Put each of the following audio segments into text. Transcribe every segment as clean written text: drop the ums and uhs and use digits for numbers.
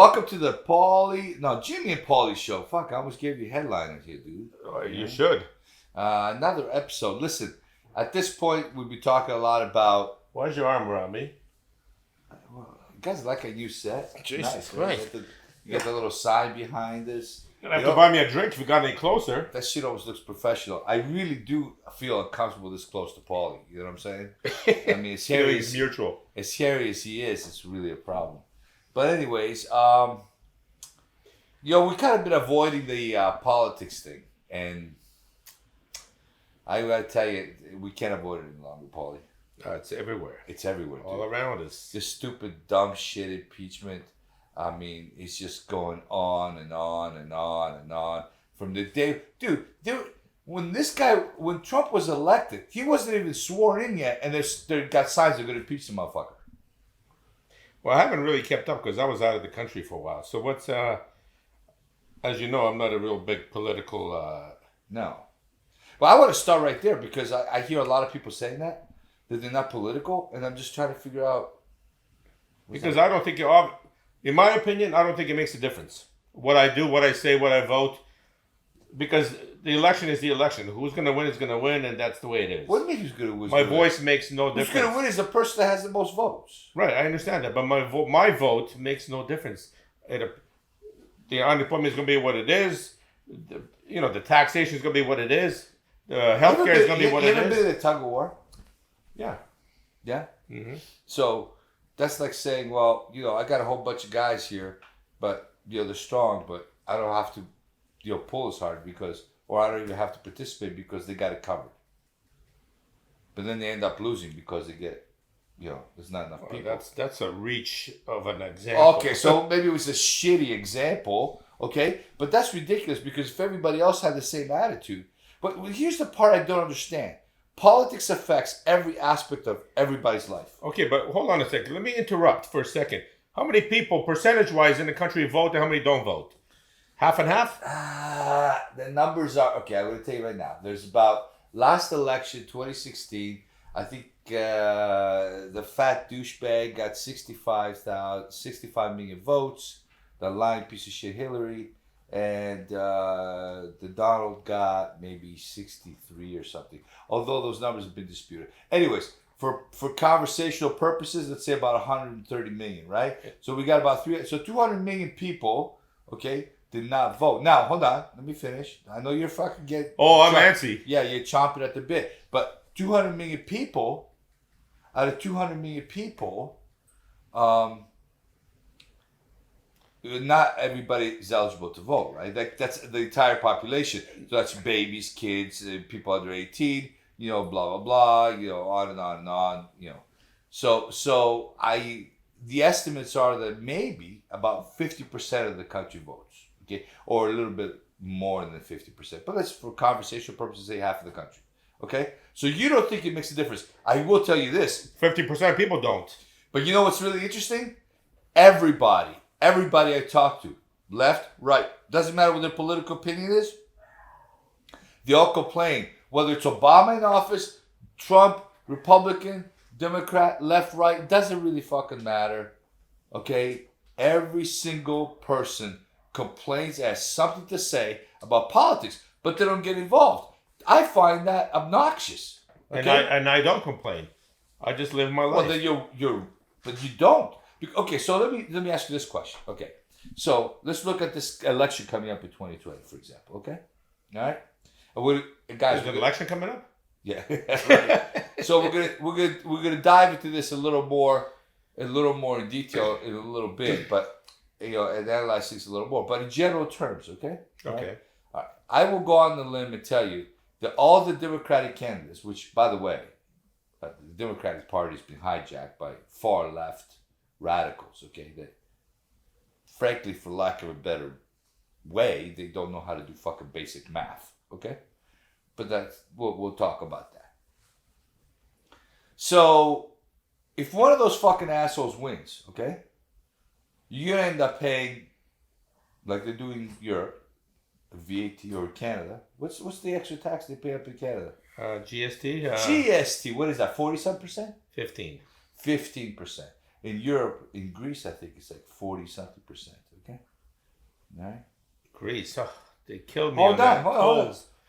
Welcome to the Jimmy and Pauly Show. Fuck, I almost gave you headliners here, dude. You should. Another episode. Listen, at this point, we'll be talking a lot about... Why's your arm around me? Well, you guys like a new set? Jesus Christ. Right? You got the little sign behind us. You're going to have to buy me a drink if you got any closer. That shit always looks professional. I really do feel uncomfortable this close to Pauly. You know what I'm saying? I mean, as hairy as he is, it's really a problem. But anyways, we kind of been avoiding the politics thing. And I got to tell you, we can't avoid it any longer, Pauly. It's everywhere. It's everywhere, dude. All around us. This stupid, dumb shit, impeachment. I mean, it's just going on and on and on and on. From the day... Dude, when Trump was elected, he wasn't even sworn in yet, and they got signs they're going to impeach the motherfucker. Well, I haven't really kept up because I was out of the country for a while. So what's... as you know, I'm not a real big political... No. Well, I want to start right there because I hear a lot of people saying that they're not political, and I'm just trying to figure out... Because I don't think... In my opinion, I don't think it makes a difference. What I do, what I say, what I vote. Because the election is the election. Who's going to win is going to win, and that's the way it is. What do you mean who's going to win? My voice makes no difference. Who's going to win is the person that has the most votes. Right, I understand that. But my vote makes no difference. The unemployment is going to be what it is. The taxation is going to be what it is. The healthcare is going to be what it is. You ever been in a tug of war? Yeah. Yeah? Mm-hmm. So... That's like saying, well, I got a whole bunch of guys here, but, they're strong, but I don't have to, pull as hard or I don't even have to participate because they got it covered. But then they end up losing because they get, there's not enough people. That's a reach of an example. Okay, so maybe it was a shitty example, okay? But that's ridiculous because if everybody else had the same attitude. But here's the part I don't understand. Politics affects every aspect of everybody's life. Okay, but hold on a second. Let me interrupt for a second. How many people, percentage-wise, in the country vote and how many don't vote? Half and half? The numbers are... Okay, I'm going to tell you right now. There's about... Last election, 2016, I think the fat douchebag got 65 million votes. The lying piece of shit Hillary... And the Donald got maybe 63 or something. Although those numbers have been disputed. Anyways, for conversational purposes, let's say about 130 million, right? So we got about 200 million people, okay, did not vote. Now, hold on. Let me finish. I know you're fucking getting... Oh, I'm antsy. Yeah, you're chomping at the bit. But 200 million people, out of 200 million people, not everybody is eligible to vote, right? That's the entire population. So that's babies, kids, people under 18, blah, blah, blah, on and on and on, So the estimates are that maybe about 50% of the country votes, okay? Or a little bit more than 50%. But let's, for conversational purposes, say half of the country, okay? So you don't think it makes a difference. I will tell you this. 50% of people don't. But you know what's really interesting? Everybody I talk to, left, right, doesn't matter what their political opinion is, they all complain. Whether it's Obama in office, Trump, Republican, Democrat, left, right, doesn't really fucking matter. Okay? Every single person complains, has something to say about politics, but they don't get involved. I find that obnoxious. Okay? And I don't complain. I just live my life. Well, then but you don't. Okay, so let me ask you this question. Okay, so let's look at this election coming up in 2020, for example. Okay, all right. Guys, is an election coming up? Yeah. Right. So we're gonna dive into this a little more in detail in a little bit, but and analyze things a little more. But in general terms, okay. Okay. All right. I will go on the limb and tell you that all the Democratic candidates, which by the way, the Democratic Party has been hijacked by far left radicals, okay, that frankly, for lack of a better way, they don't know how to do fucking basic math, okay? But we'll talk about that. So, if one of those fucking assholes wins, okay, you're gonna end up paying, like they're doing in Europe, VAT, or Canada. What's the extra tax they pay up in Canada? GST? GST, what is that, 40-some%? 15. 15%. In Europe, in Greece, I think it's like 40-something%. Right? Greece. Oh, they killed me. Hold on.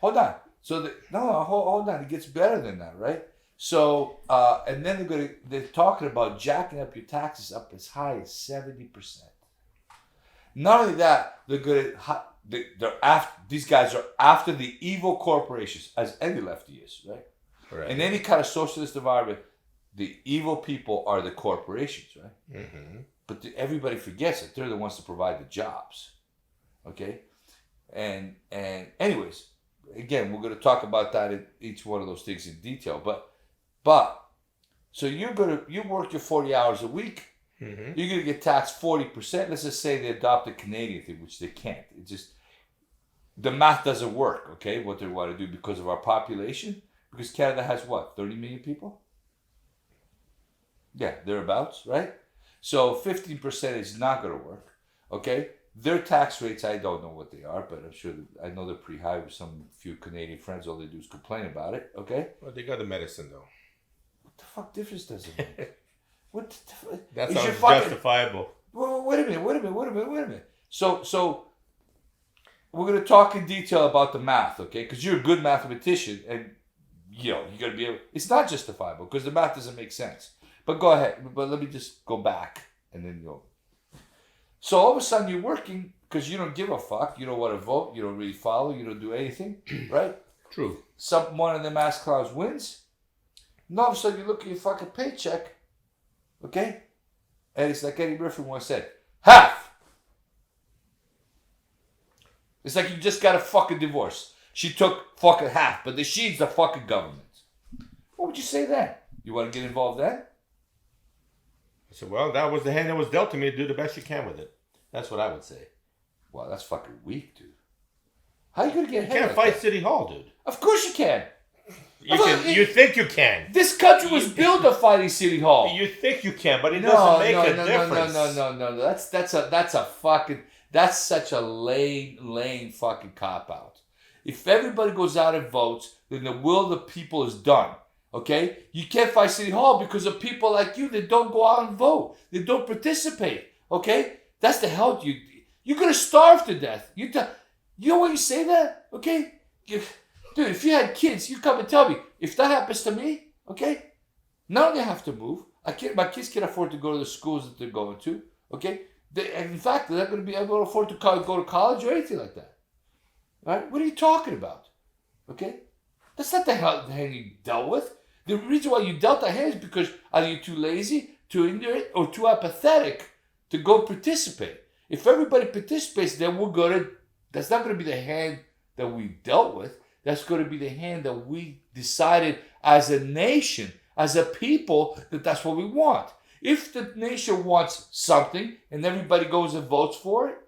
Hold on. So hold on. It gets better than that, right? So and then they're talking about jacking up your taxes up as high as 70%. Not only that, they're after these guys are after the evil corporations, as any lefty is, right? Right. In any kind of socialist environment, the evil people are the corporations, right? Mm-hmm. But everybody forgets that they're the ones to provide the jobs. Okay, and anyways, again, we're going to talk about that in each one of those things in detail. But so you work your 40 hours a week. Mm-hmm. You're going to get taxed 40%. Let's just say they adopt the Canadian thing, which they can't. It just the math doesn't work. Okay, what they want to do because of our population. Because Canada has what, 30 million people? Yeah, thereabouts, right? So 15% is not going to work. Okay. Their tax rates, I don't know what they are, but I'm sure I know they're pretty high with some few Canadian friends. All they do is complain about it, okay? Well, they got the medicine, though. What the fuck difference does it make? That sounds justifiable. Wait a minute. So we're going to talk in detail about the math, okay? Because you're a good mathematician, and, you got to be able... It's not justifiable, because the math doesn't make sense. But go ahead. But let me just go back, and then So all of a sudden you're working because you don't give a fuck. You don't want to vote. You don't really follow. You don't do anything, right? True. One of them ass clowns wins. And all of a sudden you look at your fucking paycheck, okay? And it's like Eddie Murphy once said, half. It's like you just got a fucking divorce. She took fucking half, but she's the fucking government. What would you say then? You want to get involved then? I said, well, that was the hand that was dealt to me. Do the best you can with it. That's what I would say. Wow, that's fucking weak, dude. How are you going to get ahead? You can't fight City Hall, dude. Of course you can. You think you can. This country was built on fighting City Hall. You think you can, but it doesn't make a difference. No. That's such a lame fucking cop-out. If everybody goes out and votes, then the will of the people is done. Okay? You can't fight City Hall because of people like you that don't go out and vote. They don't participate. Okay? That's the hell you're going to starve to death. You know why you say that? Okay? Dude, if you had kids, you come and tell me. If that happens to me, okay? None of them have to move. My kids can't afford to go to the schools that they're going to. Okay? In fact, they're not going to be able to afford to go to college or anything like that. Right? What are you talking about? Okay? That's not the hand you dealt with. The reason why you dealt that hand is because either you're too lazy, too ignorant, or too apathetic to go participate. If everybody participates, then that's not going to be the hand that we dealt with. That's going to be the hand that we decided as a nation, as a people, that's what we want. If the nation wants something and everybody goes and votes for it,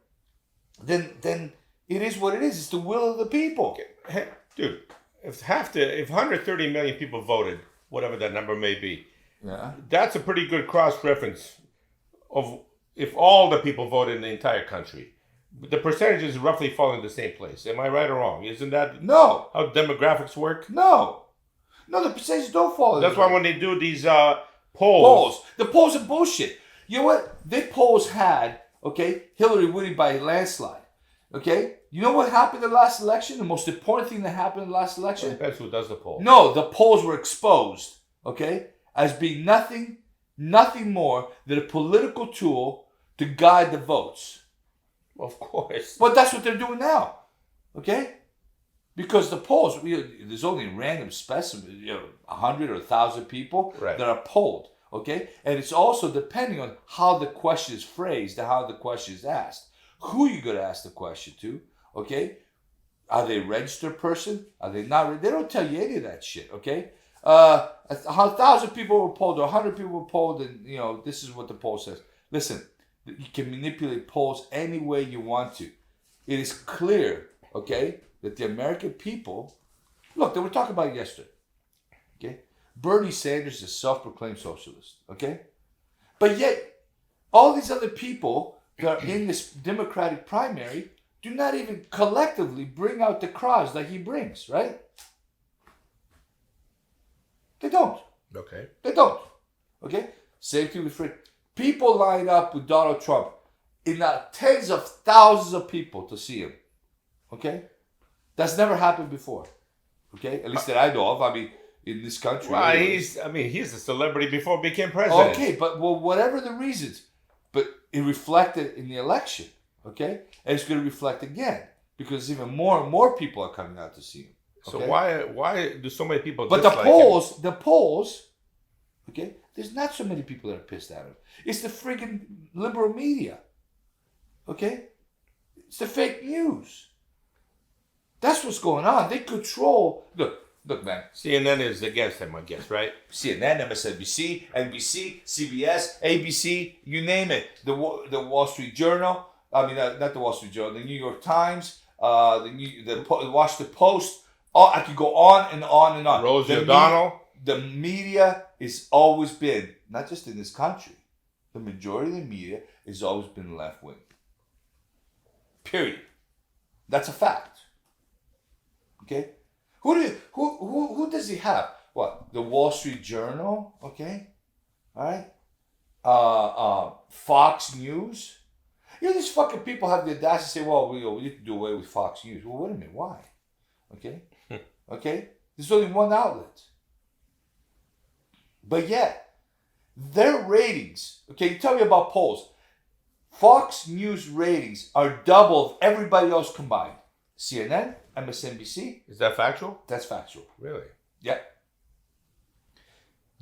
then it is what it is. It's the will of the people. Hey, dude, if 130 million people voted, whatever that number may be, that's a pretty good cross-reference of if all the people voted in the entire country. The percentages roughly fall in the same place. Am I right or wrong? Isn't that how demographics work? No, the percentages don't fall. That's why when they do these polls, the polls are bullshit. You know what? The polls had, Hillary winning by a landslide. Okay? You know what happened in the last election? The most important thing that happened in the last election? Well, it depends who does the poll. No, the polls were exposed, as being nothing more than a political tool to guide the votes. Of course. But that's what they're doing now, Because the polls, there's only random specimen, 100 or 1,000 people that are polled, And it's also depending on how the question is phrased and how the question is asked. Who you going to ask the question to, Are they a registered person? Are they not? They don't tell you any of that shit, 1,000 people were polled or 100 people were polled, and this is what the poll says. Listen, you can manipulate polls any way you want to. It is clear, that the American people, look, they were talking about it yesterday, Bernie Sanders is a self-proclaimed socialist, But yet, all these other people that are in this Democratic primary do not even collectively bring out the crowds like he brings, right? They don't. Okay. They don't. Same thing with Fred. People line up with Donald Trump in tens of thousands of people to see him. Okay? That's never happened before. Okay? At least that I know of. I mean, in this country. Well, anyways. he's a celebrity before he became president. Okay, but whatever the reasons, but it reflected in the election. Okay? And it's going to reflect again because even more and more people are coming out to see him. Okay? So why do so many people But dislike the polls, okay, there's not so many people that are pissed at him. It's the friggin' liberal media. Okay? It's the fake news. That's what's going on. They control. Look, man. CNN is against him, I guess, right? CNN, MSNBC, NBC, CBS, ABC, you name it. The Wall Street Journal. I mean, not the Wall Street Journal. The New York Times. The Washington Post. Oh, I could go on and on and on. Rosie O'Donnell. The media has always been, not just in this country, the majority of the media has always been left wing. Period. That's a fact. Okay? Who does he have? What? The Wall Street Journal? Okay? All right? Fox News? You know, these fucking people have the audacity to say, well, we need to do away with Fox News. Well, wait a minute. Why? Okay? Okay? There's only one outlet. But yet, their ratings, okay, you tell me about polls. Fox News ratings are double of everybody else combined. CNN, MSNBC. Is that factual? That's factual. Really? Yeah.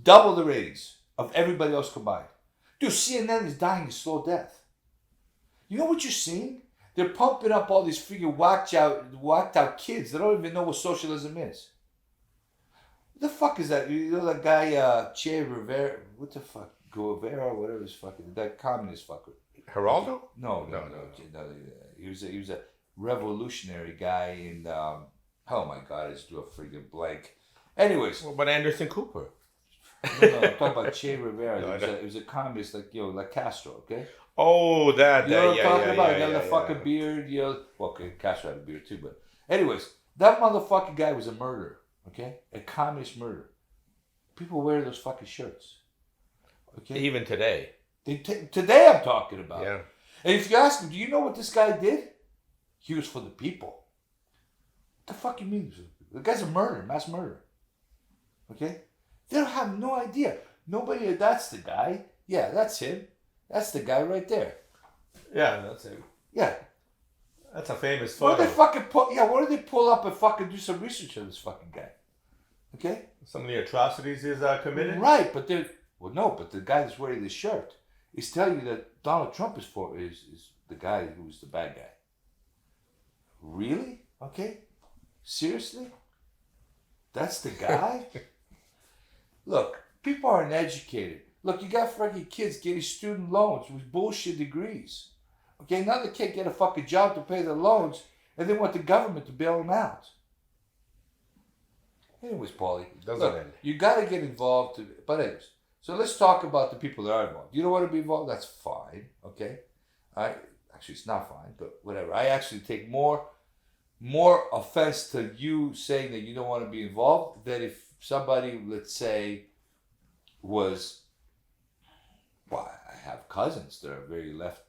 Double the ratings of everybody else combined. Dude, CNN is dying a slow death. You know what you're seeing? They're pumping up all these freaking whacked out kids that don't even know what socialism is. What the fuck is that? You know that guy, Che Rivera? What the fuck? Guevara, whatever his fucking, that communist fucker. Geraldo? No. He was a revolutionary guy in, oh my God, I just drew a freaking blank. Anyways. What about Anderson Cooper? No, I'm talking about Che Rivera. He was a communist like Castro, okay? Oh, that. You know what I'm talking about? Yeah, He had the fucking beard, well, okay, Castro had a beard too, but anyways, that motherfucking guy was a murderer, okay? A communist murderer. People wear those fucking shirts, okay? Even today. Today I'm talking about. Yeah. And if you ask him, do you know what this guy did? He was for the people. What the fuck you mean? The guy's a murderer, mass murderer. Okay? They don't have no idea. Nobody, that's the guy. Yeah, that's him. That's the guy right there. Yeah, that's him. Yeah. That's a famous What photo. did they fucking what did they pull up and fucking do some research on this fucking guy? Okay? Some of the atrocities he's committed? Right, but the guy that's wearing this shirt is telling you that Donald Trump is the guy who's the bad guy. Really? Okay? Seriously? That's the guy? Look, people aren't educated. Look, you got fucking kids getting student loans with bullshit degrees. Okay, now they can't get a fucking job to pay their loans, and they want the government to bail them out. Anyways, Paulie, look, you got to get involved. But anyways, so let's talk about the people that are involved. You don't want to be involved? That's fine, okay? Actually, it's not fine, but whatever. I actually take more offense to you saying that you don't want to be involved than if somebody, let's say, was... Well, I have cousins that are very left...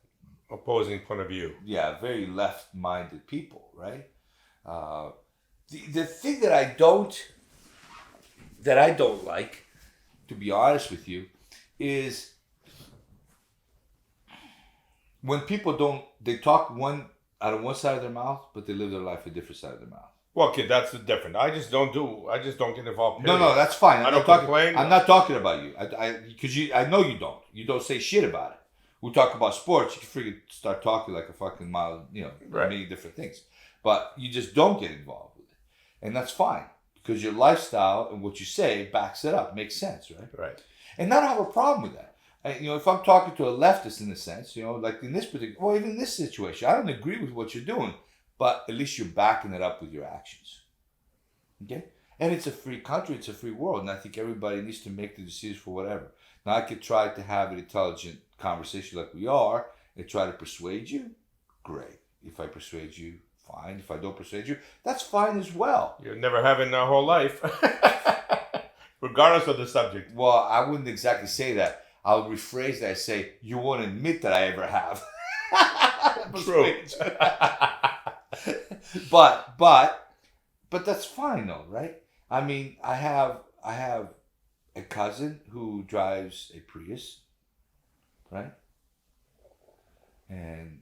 Opposing point of view. Yeah, very left-minded people, right? The thing that I don't like, to be honest with you, is when people they talk out of one side of their mouth, but they live their life a different side of their mouth. Well, kid, that's different. I just don't get involved. Period. No, that's fine. I don't complain. I'm not talking about you. Because I know you don't. You don't say shit about it. We talk about sports. You can freaking start talking like a fucking mile, right. Many different things. But you just don't get involved with it. And that's fine. Because your lifestyle and what you say backs it up. Makes sense, right? Right. And I don't have a problem with that. If I'm talking to a leftist in a sense, like in this particular, well, even in this situation, I don't agree with what you're doing, but at least you're backing it up with your actions. Okay? And it's a free country, it's a free world, and I think everybody needs to make the decisions for whatever. Now, I could try to have an intelligent conversation like we are and try to persuade you. Great. If I persuade you, fine. If I don't persuade you, that's fine as well. You're never having a whole life, regardless of the subject. Well, I wouldn't exactly say that. I would rephrase that. I say, you won't admit that I ever have. True. but that's fine though, right? I mean, I have a cousin who drives a Prius, right? And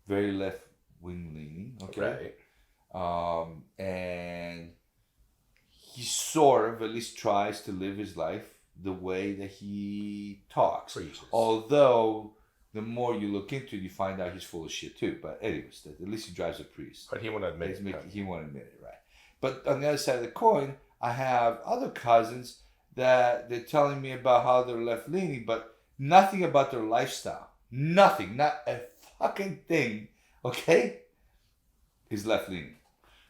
very left wing leaning, okay? Right. And he sort of at least tries to live his life the way that he talks. Preaches. Although the more you look into it, you find out he's full of shit too. But anyways, at least he drives a Prius. But he won't admit it. He won't admit it, right? But on the other side of the coin, I have other cousins that they're telling me about how they're left leaning, but nothing about their lifestyle. Nothing, not a fucking thing, okay, is left leaning.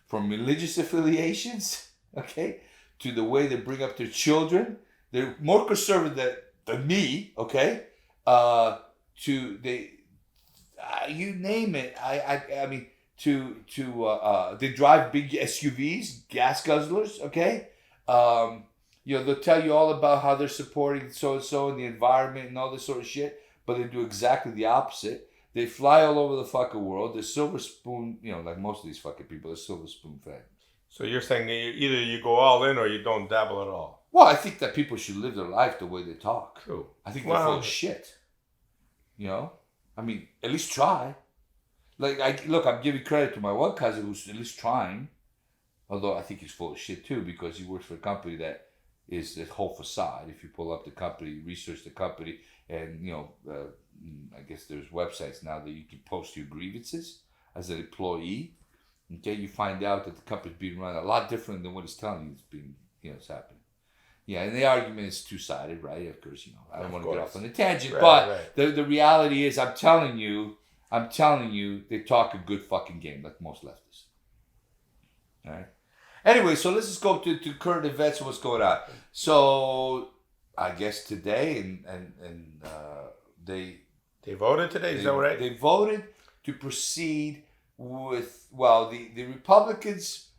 From religious affiliations, okay, to the way they bring up their children. They're more conservative than me, okay? To they, you name it. I mean, they drive big SUVs, gas guzzlers, okay? They'll tell you all about how they're supporting so and so and the environment and all this sort of shit, but they do exactly the opposite. They fly all over the fucking world. They're silver spoon, like most of these fucking people, they're silver spoon fed. So you're saying either you go all in or you don't dabble at all? Well, I think that people should live their life the way they talk. True. I think they're full of shit. I mean, at least try. I'm giving credit to my one cousin who's at least trying. Although I think he's full of shit too, because he works for a company that is the whole facade. If you pull up the company, research the company, and I guess there's websites now that you can post your grievances as an employee. Okay, you find out that the company's being run a lot different than what it's telling you it's being, it's happening. Yeah, and the argument is two-sided, right? Of course, I don't want to get off on a tangent, but the reality is, I'm telling you, they talk a good fucking game, like most leftists. All right. Anyway, so let's just go to current events and what's going on. So, I guess today, and they voted today. Is that right? They voted to proceed with the Republicans.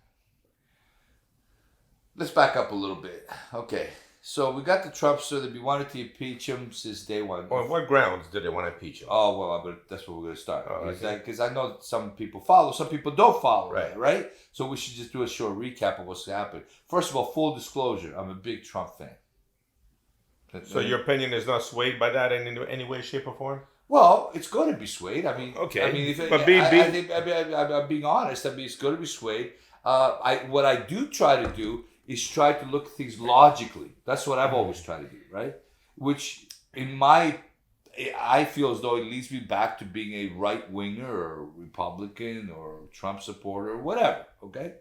Let's back up a little bit. Okay, so we got the Trumpster that we wanted to impeach him since day one. On what grounds did they want to impeach him? Oh, well, that's where we're going to start. Because I know that some people follow, some people don't follow, right? So we should just do a short recap of what's happened. First of all, full disclosure, I'm a big Trump fan. So your opinion is not swayed by that in any way, shape, or form? Well, it's going to be swayed. I mean, okay. I'm being honest. I mean, it's going to be swayed. What I do try to do is try to look at things logically. That's what I've always tried to do, right? Which, I feel as though it leads me back to being a right-winger or Republican or Trump supporter or whatever, okay?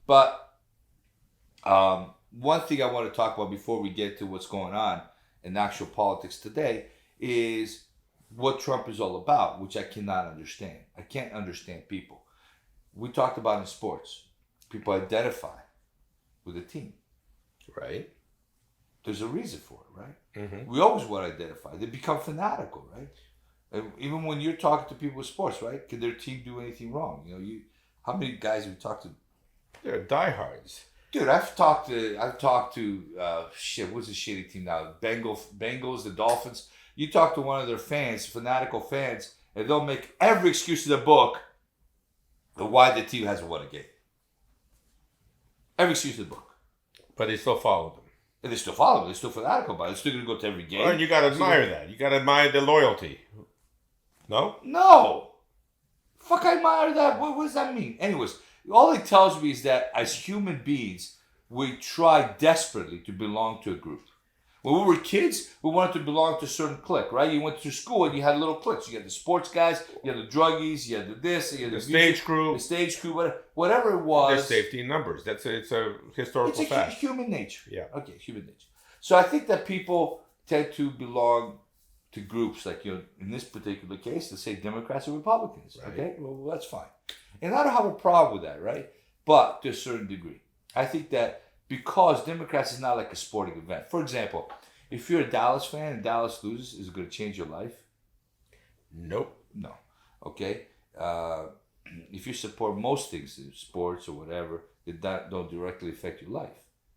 But one thing I want to talk about before we get to what's going on in actual politics today is what Trump is all about, which I cannot understand. I can't understand people. We talked about in sports. People identify with a team. Right. There's a reason for it, right? Mm-hmm. We always want to identify. They become fanatical, right? And even when you're talking to people with sports, right? Can their team do anything wrong? How many guys have we talked to? They're diehards. Dude, I've talked to what's the shitty team now? Bengals, the Dolphins. You talk to one of their fans, fanatical fans, and they'll make every excuse in the book of why the team hasn't won a game. Every excuse in the book. But they still follow them. And they still follow them. They're still fanatical about it. They're still going to go to every game. Well, and you got to admire that. You got to admire the loyalty. No? No. Fuck, I admire that. What does that mean? Anyways, all it tells me is that as human beings, we try desperately to belong to a group. When we were kids, we wanted to belong to a certain clique, right? You went to school and you had little cliques. You had the sports guys, you had the druggies, you had you had the stage crew. The stage crew, whatever it was. There's safety in numbers. It's a historical fact. It's human nature. Yeah. Okay, human nature. So I think that people tend to belong to groups like, in this particular case, let's say Democrats and Republicans. Right. Okay, well, that's fine. And I don't have a problem with that, right? But to a certain degree. I think that because Democrats is not like a sporting event. For example, if you're a Dallas fan and Dallas loses, is it going to change your life? Nope. No. Okay? If you support most things, sports or whatever, that don't directly affect your life,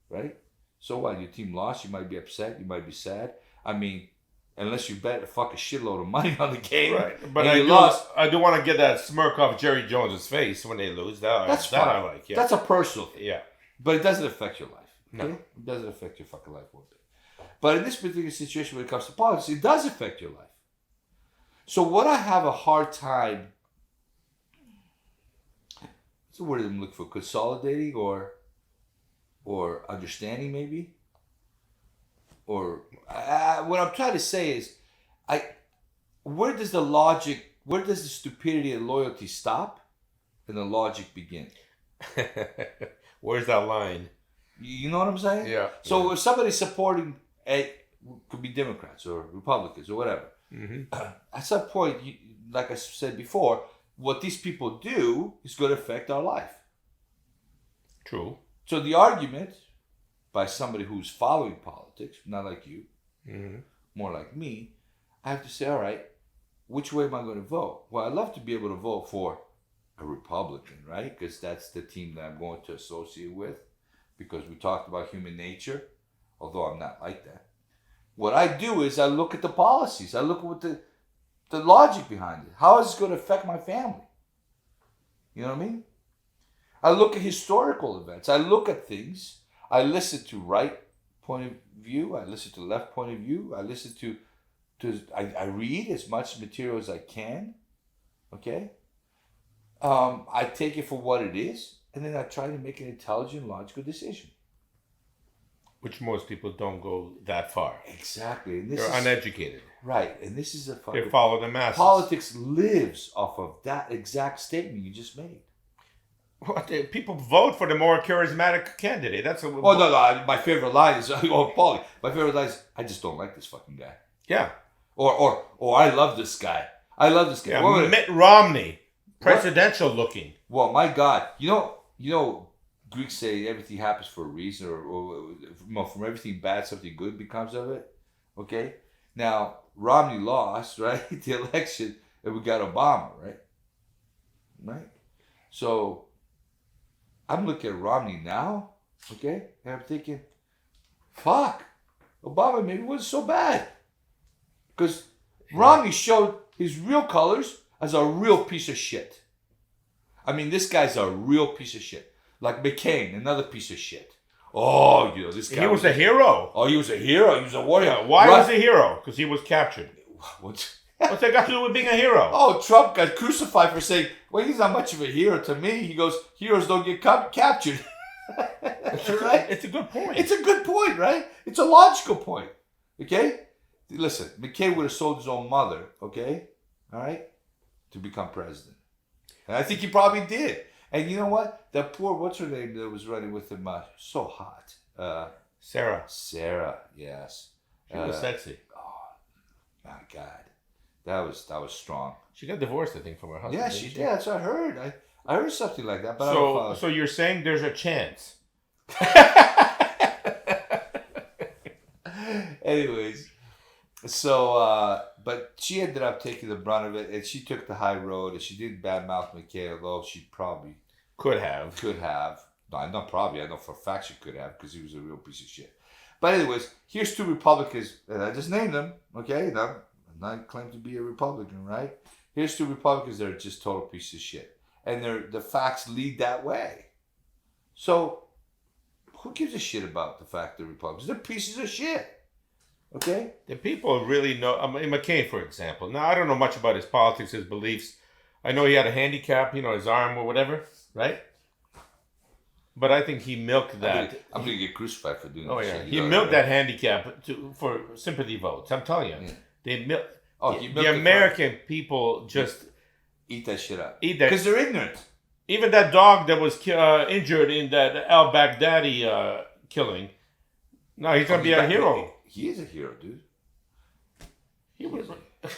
right? So what? Your team lost, you might be upset, you might be sad. I mean, unless you bet a fucking shitload of money on the game. Right, but and you lost. I do want to get that smirk off Jerry Jones's face when they lose. That's that fine. I like. Yeah, That's a personal thing. yeah. But it doesn't affect your life. Okay? No. It doesn't affect your fucking life one bit. But in this particular situation, when it comes to politics, it does affect your life. So what I have a hard time, what's the word I'm looking for? Consolidating or understanding maybe? Or what I'm trying to say is, where does the stupidity and loyalty stop and the logic begin? Where's that line? You know what I'm saying? Yeah. So if somebody's supporting could be Democrats or Republicans or whatever, at some point, like I said before, what these people do is going to affect our life. True. So the argument by somebody who's following politics, not like you, more like me, I have to say, all right, which way am I going to vote? Well, I'd love to be able to vote for a Republican, right? Because that's the team that I'm going to associate with, because we talked about human nature, although I'm not like that. What I do is I look at the policies. I look at what the logic behind it. How is it going to affect my family? You know what I mean? I look at historical events. I look at things. I listen to right point of view. I listen to left point of view. I listen to I read as much material as I can. Okay? I take it for what it is, and then I try to make an intelligent, logical decision. Which most people don't go that far. Exactly. And They're uneducated. Right. And this is a fucking... They follow the masses. Politics lives off of that exact statement you just made. What, people vote for the more charismatic candidate. That's what. Oh, no. My favorite line is... Oh, Pauly. My favorite line is, I just don't like this fucking guy. Yeah. Or I love this guy. I love this guy. Yeah, Mitt Romney. Presidential looking. Well, my God. You know, Greeks say everything happens for a reason, or from everything bad, something good becomes of it. Okay? Now, Romney lost, right? The election, and we got Obama, right? Right? So, I'm looking at Romney now, okay? And I'm thinking, fuck, Obama maybe wasn't so bad. Because Romney showed his real colors as a real piece of shit. I mean, this guy's a real piece of shit. Like McCain, another piece of shit. Oh, this guy. He was a hero. Oh, he was a hero. He was a warrior. Yeah, why was he a hero? Because he was captured. What's that got to do with being a hero? Oh, Trump got crucified for saying, well, he's not much of a hero to me. He goes, heroes don't get captured. Right? It's a good point. It's a good point, right? It's a logical point. Okay? Listen, McCain would have sold his own mother, okay? All right? To become president. And I think he probably did. And you know what? That poor, what's her name that was running with him? So hot. Sarah. Sarah, yes. She was sexy. Oh, my God. That was strong. She got divorced, I think, from her husband. Yeah, she did. That's what I heard. I heard something like that. But I don't follow. So you're saying there's a chance. Anyways, so, but she ended up taking the brunt of it, and she took the high road, and she didn't badmouth McCain, although she probably could have. No, not probably. I know for a fact she could have, because he was a real piece of shit. But anyways, here's two Republicans, and I just named them, okay? Now, I'm not claiming to be a Republican, right? Here's two Republicans that are just total pieces of shit. And the facts lead that way. So, who gives a shit about the fact they're Republicans? They're pieces of shit. Okay? The people really know. I mean, McCain, for example. Now, I don't know much about his politics, his beliefs. I know he had a handicap, his arm or whatever, right? But I think he milked that. I'm going to get crucified for doing that. Oh, yeah. Shit. He milked that handicap for sympathy votes. I'm telling you. Yeah. They milk. The American people just eat that shit up. Eat that. Because they're ignorant. Even that dog that was injured in that al-Baghdadi killing. No, he's going to be a hero. He is a hero, dude. He was.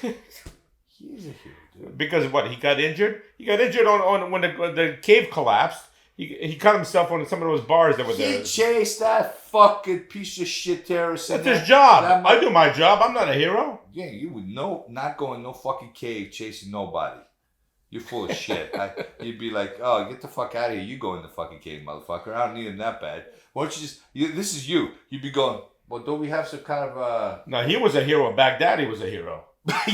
He is a hero, dude. Because what? He got injured? He got injured on when the cave collapsed. He cut himself on some of those bars that were there. He chased that fucking piece of shit terrorist. That's his job. I do my job. I'm not a hero. Yeah, you would not go in no fucking cave chasing nobody. You're full of shit. You'd be like, oh, get the fuck out of here. You go in the fucking cave, motherfucker. I don't need him that bad. Why don't you just... this is you. You'd be going, Well, don't we have some kind of Now, he was a hero. Baghdad, he was a hero.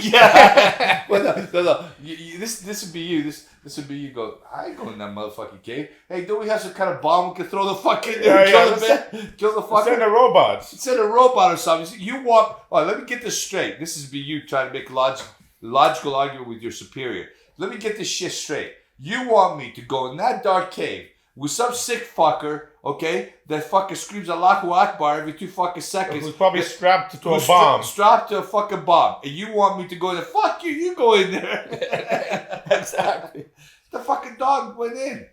yeah. Well, no. This would be you. This would be you. Go. I ain't going in that motherfucking cave. Hey, don't we have some kind of bomb we can throw the fucking kill the fucker? Send the robots. Send a robot or something. You want? Oh, let me get this straight. This is be you trying to make logical argument with your superior. Let me get this shit straight. You want me to go in that dark cave with some sick fucker, okay, that fucking screams Allahu Akbar every 2 fucking seconds. Who's probably strapped to a bomb. Strapped to a fucking bomb. And you want me to go in there? Fuck you, you go in there. Exactly. The fucking dog went in.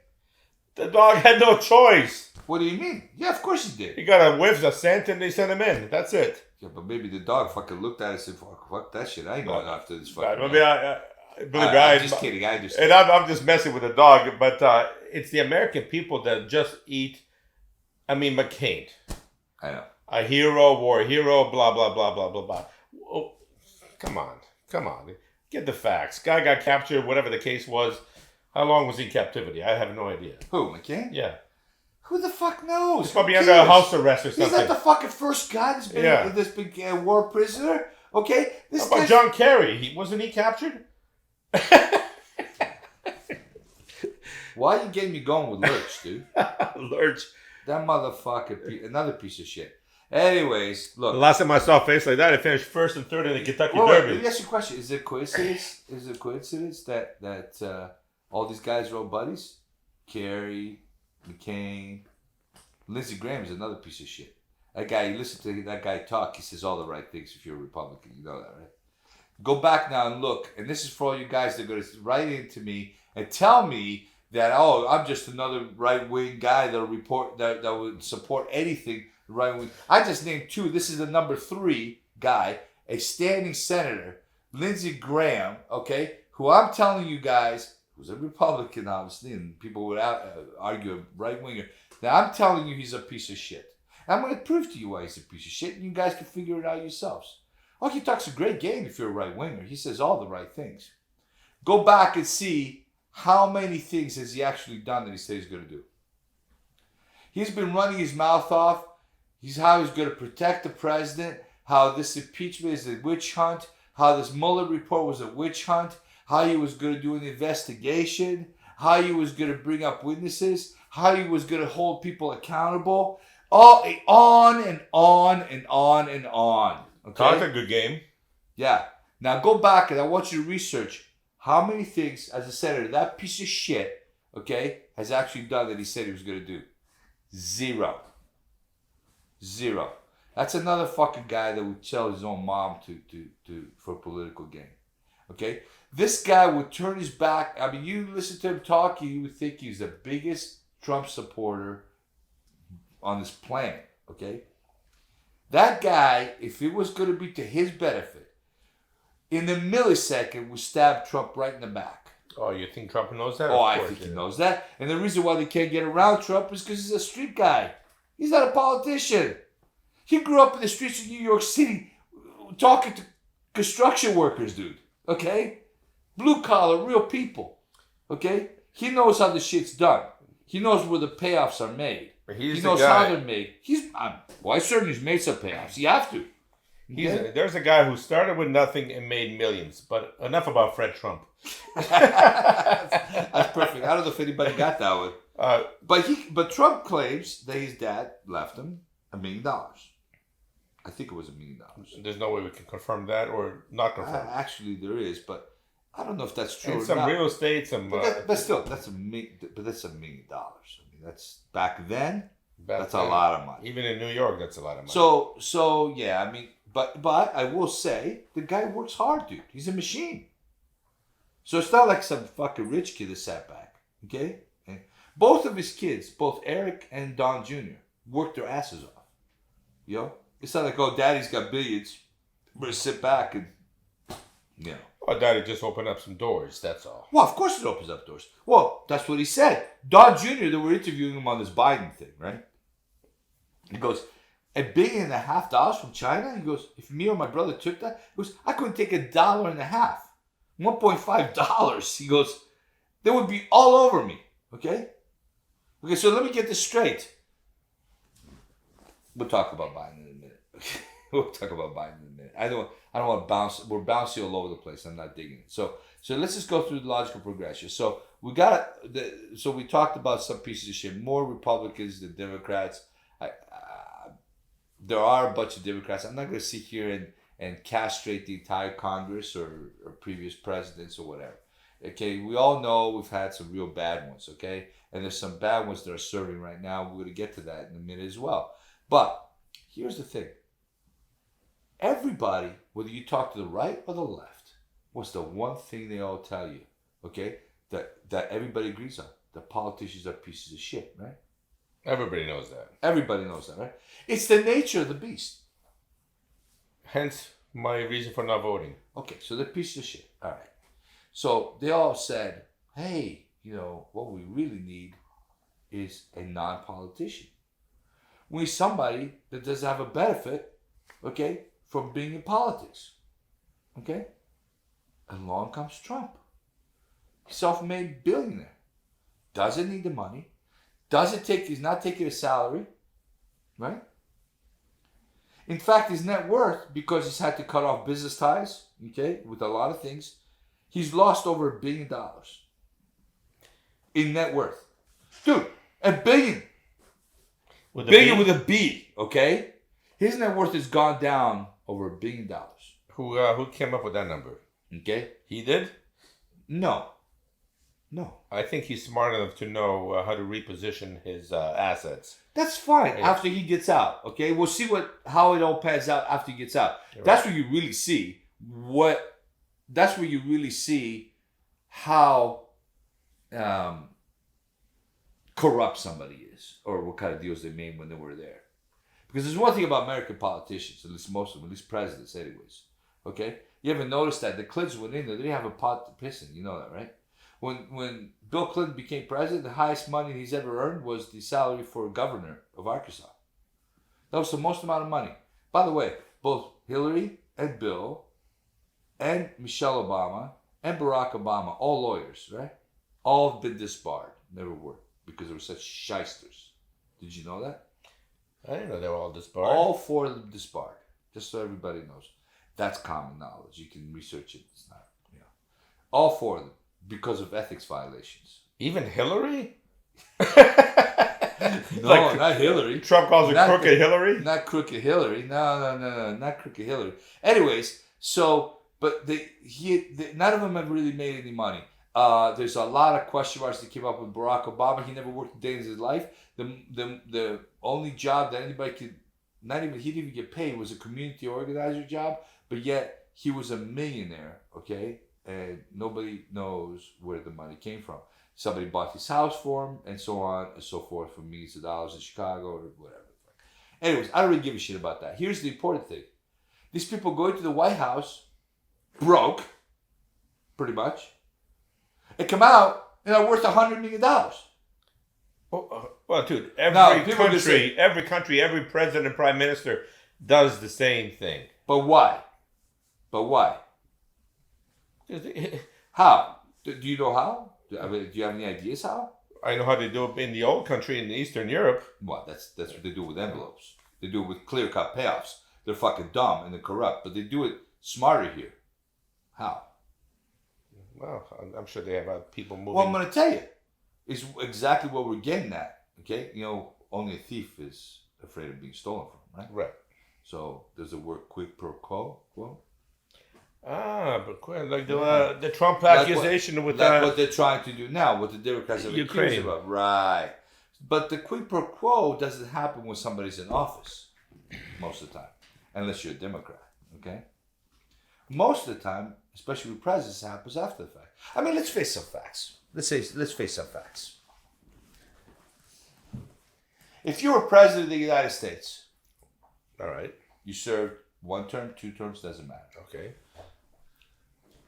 The dog had no choice. What do you mean? Yeah, of course he did. He got a whiff of scent and they sent him in. That's it. Yeah, but maybe the dog fucking looked at us and said, fuck that shit. I ain't going after this fucking Maybe I'm just kidding. I understand. And I'm just messing with the dog, but it's the American people that just eat. I mean, McCain. I know. A hero, war hero, blah, blah, blah, blah, blah, blah. Oh, come on. Get the facts. Guy got captured, whatever the case was. How long was he in captivity? I have no idea. Who, McCain? Yeah. Who the fuck knows? He's probably under a house arrest or something. He's not the fucking first guy that's been war prisoner. Okay? How about John Kerry? Wasn't he captured? Why are you getting me going with Lurch, dude? Lurch. That motherfucker, another piece of shit. Anyways, look. The last time I saw a face like that, I finished first and third in the Kentucky Derby. Let me ask you a question. Is it coincidence? That all these guys are all buddies? Kerry, McCain, Lindsey Graham is another piece of shit. That guy, you listen to that guy talk, he says all the right things if you're a Republican. You know that, right? Go back now and look, and this is for all you guys that are going to write into me and tell me that, oh, I'm just another right-wing guy that would support anything right-wing. I just named 2. This is the number 3 guy, a standing senator, Lindsey Graham, okay, who I'm telling you guys, who's a Republican, obviously, and people would argue a right-winger. Now, I'm telling you he's a piece of shit. And I'm going to prove to you why he's a piece of shit, and you guys can figure it out yourselves. Oh, he talks a great game if you're a right-winger. He says all the right things. Go back and see how many things has he actually done that he says he's going to do. He's been running his mouth off. How he's going to protect the president, how this impeachment is a witch hunt, how this Mueller report was a witch hunt, how he was going to do an investigation, how he was going to bring up witnesses, how he was going to hold people accountable. All on and on and on and on. Okay? Talked a good game. Yeah. Now go back and I want you to research how many things, as a senator, that piece of shit, okay, has actually done that he said he was going to do. 0. That's another fucking guy that would tell his own mom for a political gain. Okay? This guy would turn his back. I mean, you listen to him talk, you would think he's the biggest Trump supporter on this planet. Okay? That guy, if it was going to be to his benefit, in the millisecond would stab Trump right in the back. Oh, you think Trump knows that? Oh, I think he knows that. And the reason why they can't get around Trump is because he's a street guy. He's not a politician. He grew up in the streets of New York City talking to construction workers, dude. Okay? Blue collar, real people. Okay? He knows how the shit's done. He knows where the payoffs are made. He knows how they're made. I certainly made some payoffs. You have to. Okay? There's a guy who started with nothing and made millions. But enough about Fred Trump. That's perfect. I don't know if anybody got that one. But Trump claims that his dad left him $1 million. I think it was $1 million. There's no way we can confirm that or not confirm. Actually, there is, but I don't know if that's true. And or some not. real estate, some. But still, that's $1 million. But that's $1 million. I mean, that's back then. That's a lot of money. Even in New York, that's a lot of money. So yeah. I mean, but I will say the guy works hard, dude. He's a machine. So it's not like some fucking rich kid that sat back. Okay. Both of his kids, both Eric and Don Jr., worked their asses off. You know? It's not like, oh, daddy's got billions. We're going to sit back and, you know. Oh, daddy just opened up some doors, that's all. Well, of course it opens up doors. Well, that's what he said. Don Jr., they were interviewing him on this Biden thing, right? He goes, $1.5 billion from China? He goes, if me or my brother took that, he goes, I couldn't take $1.50. $1.5. He goes, they would be all over me. Okay? Okay, so let me get this straight. We'll talk about Biden in a minute. We'll talk about Biden in a minute. I don't want to bounce. We're bouncing all over the place. I'm not digging it. So let's just go through the logical progression. So we talked about some pieces of shit. More Republicans than Democrats. There are a bunch of Democrats. I'm not going to sit here and castrate the entire Congress or previous presidents or whatever. Okay, we all know we've had some real bad ones. Okay, and there's some bad ones that are serving right now. We're going to get to that in a minute as well. But here's the thing. Everybody, whether you talk to the right or the left, what's the one thing they all tell you? Okay, that everybody agrees on: that politicians are pieces of shit, right? Everybody knows that. Everybody knows that, right? It's the nature of the beast. Hence my reason for not voting. Okay, so they're pieces of shit. All right. So they all said, hey, what we really need is a non-politician. We need somebody that doesn't have a benefit, okay, from being in politics. Okay? Along comes Trump. Self-made billionaire. Doesn't need the money. He's not taking a salary, right? In fact, his net worth, because he's had to cut off business ties, okay, with a lot of things, he's lost over $1 billion in net worth. Dude, $1 billion. With billion with a B, okay? His net worth has gone down over $1 billion. Who came up with that number? Okay? He did? No. I think he's smart enough to know how to reposition his assets. That's fine after he gets out. Okay, we'll see how it all pans out after he gets out. That's where you really see how corrupt somebody is, or what kind of deals they made when they were there. Because there's one thing about American politicians, at least most of them, at least presidents, anyways. Okay, you ever notice that the Clintons went in there? They didn't have a pot to piss in. You know that, right? When Bill Clinton became president, the highest money he's ever earned was the salary for governor of Arkansas. That was the most amount of money. By the way, both Hillary and Bill and Michelle Obama and Barack Obama, all lawyers, right? All have been disbarred. Never worked because they were such shysters. Did you know that? I didn't know they were all disbarred. All 4 of them disbarred. Just so everybody knows. That's common knowledge. You can research it. It's not, all 4 of them. Because of ethics violations. Even Hillary? No, not Hillary. Trump calls her crooked Hillary? Not crooked Hillary. No, not crooked Hillary. Anyways, but none of them have really made any money. There's a lot of question marks that came up with Barack Obama. He never worked a day in his life. The only job that anybody could, he didn't even get paid, was a community organizer job, but yet he was a millionaire, okay? And nobody knows where the money came from. Somebody bought his house for him, and so on and so forth, for millions of dollars in Chicago or whatever. Anyways, I don't really give a shit about that. Here's the important thing. These people go into the White House broke, pretty much, and come out and are worth $100 million. Well, dude, every country, every president and prime minister does the same thing. But why? How? Do you know how? Do you have any ideas how? I know how they do it in the old country in Eastern Europe. What? That's what they do with envelopes. They do it with clear-cut payoffs. They're fucking dumb and they're corrupt, but they do it smarter here. How? Well, I'm sure they have people moving. Well, I'm going to tell you. It's exactly what we're getting at. Okay? Only a thief is afraid of being stolen from, right? Right. So, does it work quid pro quo? But like the Trump accusation with what they're trying to do now, what the Democrats have accused about, right? But the quid pro quo doesn't happen when somebody's in office, most of the time, unless you're a Democrat. Okay, most of the time, especially with presidents, it happens after the fact. I mean, let's face some facts. Let's face some facts. If you were president of the United States, all right, you served 1 term, 2 terms, doesn't matter. Okay.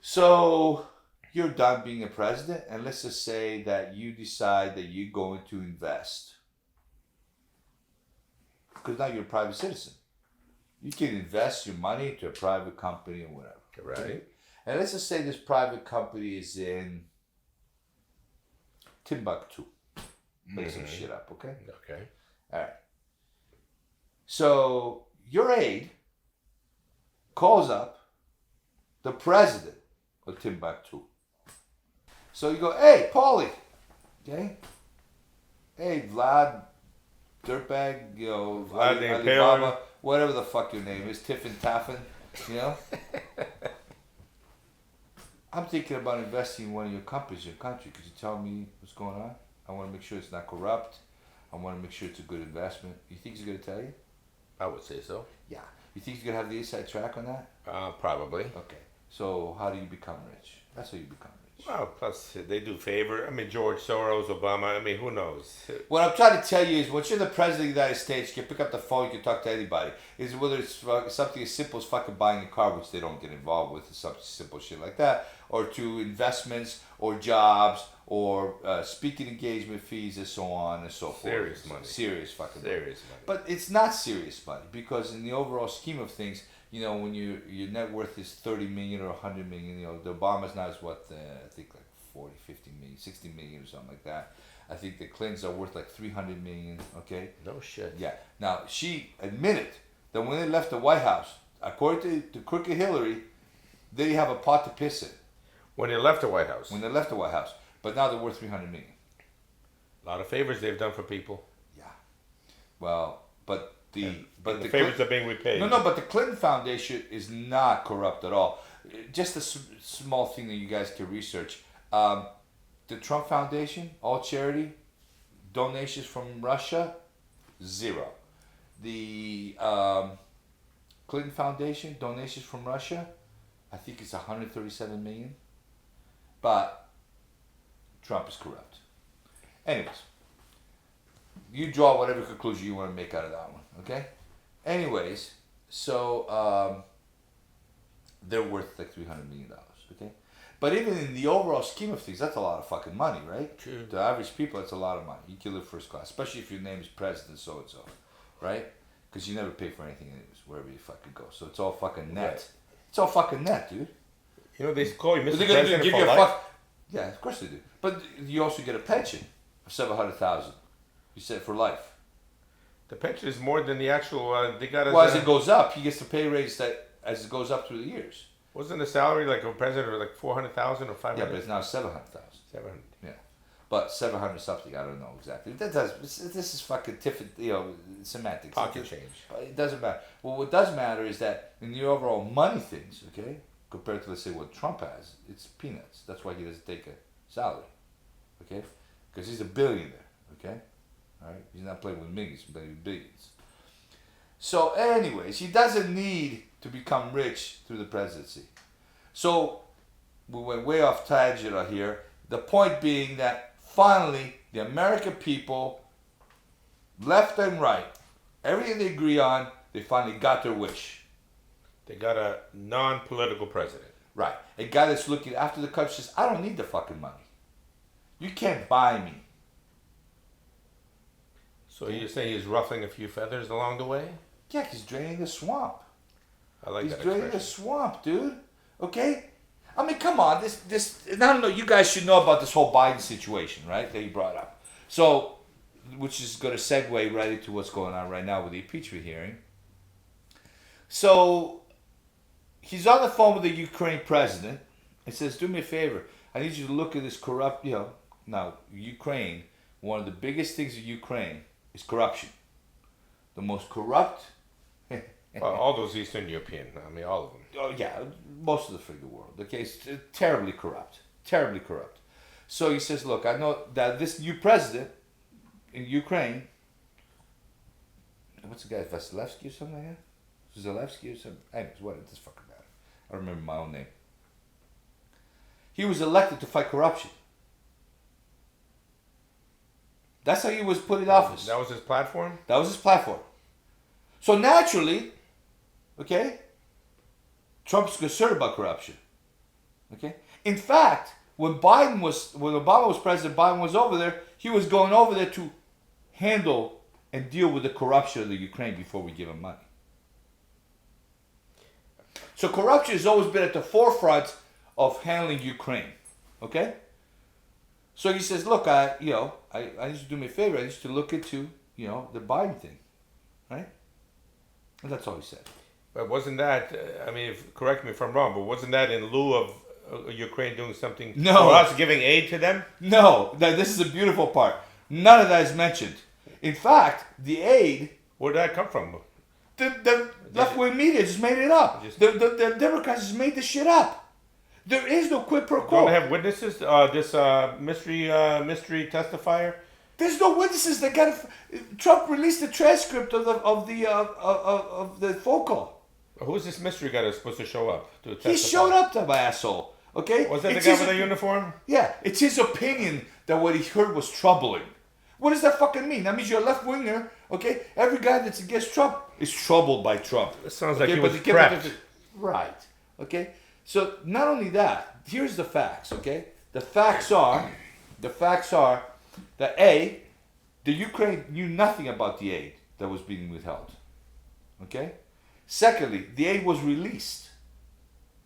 So you're done being a president, and let's just say that you decide that you're going to invest. Because now you're a private citizen. You can invest your money into a private company or whatever. Right. Okay? And let's just say this private company is in Timbuktu. Make some shit up, okay? Okay. All right. So your aide calls up the president of Timbuktu. So you go, hey, Pauly, okay? Hey, Vlad, dirtbag, Vlad the Alibaba, whatever the fuck your name is, Tiffin Taffin, I'm thinking about investing in one of your companies in your country. Could you tell me what's going on? I want to make sure it's not corrupt. I want to make sure it's a good investment. You think he's going to tell you? I would say so. Yeah. You think he's going to have the inside track on that? Probably. Okay. So how do you become rich? That's how you become rich. Well, plus they do favor. I mean, George Soros, Obama. I mean, who knows? What I'm trying to tell you is, once you're the president of the United States, you can pick up the phone, you can talk to anybody. Is whether it's something as simple as fucking buying a car, which they don't get involved with, something simple shit like that, or to investments, or jobs, or speaking engagement fees, and so on and so forth. Serious money. Serious fucking money. Serious money. But it's not serious money, because in the overall scheme of things, when your net worth is 30 million or 100 million, the Obama's now is what, I think like 40, 50 million, 60 million or something like that. I think the Clintons are worth like 300 million, okay? No shit. Yeah. Now, she admitted that when they left the White House, according to Crooked Hillary, they have a pot to piss in. When they left the White House. When they left the White House. But now they're worth 300 million. A lot of favors they've done for people. Yeah. Well, but the favors are being repaid. No, but the Clinton Foundation is not corrupt at all. Just a small thing that you guys can research. The Trump Foundation, all charity, donations from Russia, 0. The Clinton Foundation, donations from Russia, I think it's 137 million. But Trump is corrupt. Anyways, you draw whatever conclusion you want to make out of that one, okay? Anyways, so they're worth like $300 million, okay? But even in the overall scheme of things, that's a lot of fucking money, right? True. To average people, that's a lot of money. You can live first class, especially if your name is President so-and-so, right? Because you never pay for anything anyways, wherever you fucking go. So it's all fucking net. Right. It's all fucking net, dude. They call you Mr. They're gonna President give for you a life? yeah, of course they do. But you also get a pension of 700,000. You said for life. The pension is more than the actual. They got. Well, as it goes up, he gets the pay raise that as it goes up through the years. Wasn't the salary like a president like 400,000 or 500? Yeah, but it's now 700,000. 700. Yeah, but 700 something. I don't know exactly. This is fucking semantics. Pocket change. It doesn't matter. Well, what does matter is that in the overall money things, okay, compared to let's say what Trump has, it's peanuts. That's why he doesn't take a salary, okay, because he's a billionaire, okay. All right, he's not playing with millions, he's playing with billions. So, anyways, he doesn't need to become rich through the presidency. So, we went way off tangent here. The point being that finally, the American people, left and right, everything they agree on, they finally got their wish. They got a non-political president. Right, a guy that's looking after the country says, I don't need the fucking money. You can't buy me. So you're saying he's ruffling a few feathers along the way? Yeah, he's draining the swamp. I like He's that draining the expression. swamp, dude. Okay? I mean, come on. This. I don't know. You guys should know about this whole Biden situation, right? That you brought up. So, which is going to segue right into what's going on right now with the impeachment hearing. So, he's on the phone with the Ukraine president and says, do me a favor. I need you to look at this corrupt, now, Ukraine, one of the biggest things in Ukraine is corruption. The most corrupt. Well, all those Eastern European, I mean, all of them. Oh yeah, most of the freaking world. Okay, it's terribly corrupt, terribly corrupt. So he says, "Look, I know that this new president in Ukraine, what's the guy, Vasilevsky or something like that? Zelensky or something? Anyways, what? It doesn't fucking matter. I don't remember my own name. He was elected to fight corruption. That's how he was put in office. That was his platform? That was his platform. So naturally, okay, Trump's concerned about corruption. Okay? In fact, when Obama was president, Biden was over there, he was going over there to handle and deal with the corruption of the Ukraine before we give him money. So corruption has always been at the forefront of handling Ukraine. Okay? So he says, look, I need you to do me a favor. I need you to look into, the Biden thing. Right? And that's all he said. But wasn't that? I mean, correct me if I'm wrong, but wasn't that in lieu of Ukraine doing something? No. Or us giving aid to them? No, this is the beautiful part. None of that is mentioned. In fact, the aid, Where did that come from? the left-wing media just made it up. The Democrats just made this shit up. There is no quid pro Don't quo. they have witnesses? This mystery testifier. There's no witnesses. They got Trump released the transcript of the phone call. Who's this mystery guy that's supposed to show up to testify? He showed up to my asshole. Okay. Was that It's the guy his with the uniform? Yeah, it's his opinion that what he heard was troubling. What does that fucking mean? That means you're a left winger, okay? Every guy that's against Trump is troubled by Trump. It sounds like Okay, he but was they kept prepped. right, okay? So not only that, here's the facts, okay? The facts are that A, the Ukraine knew nothing about the aid that was being withheld, okay? Secondly, the aid was released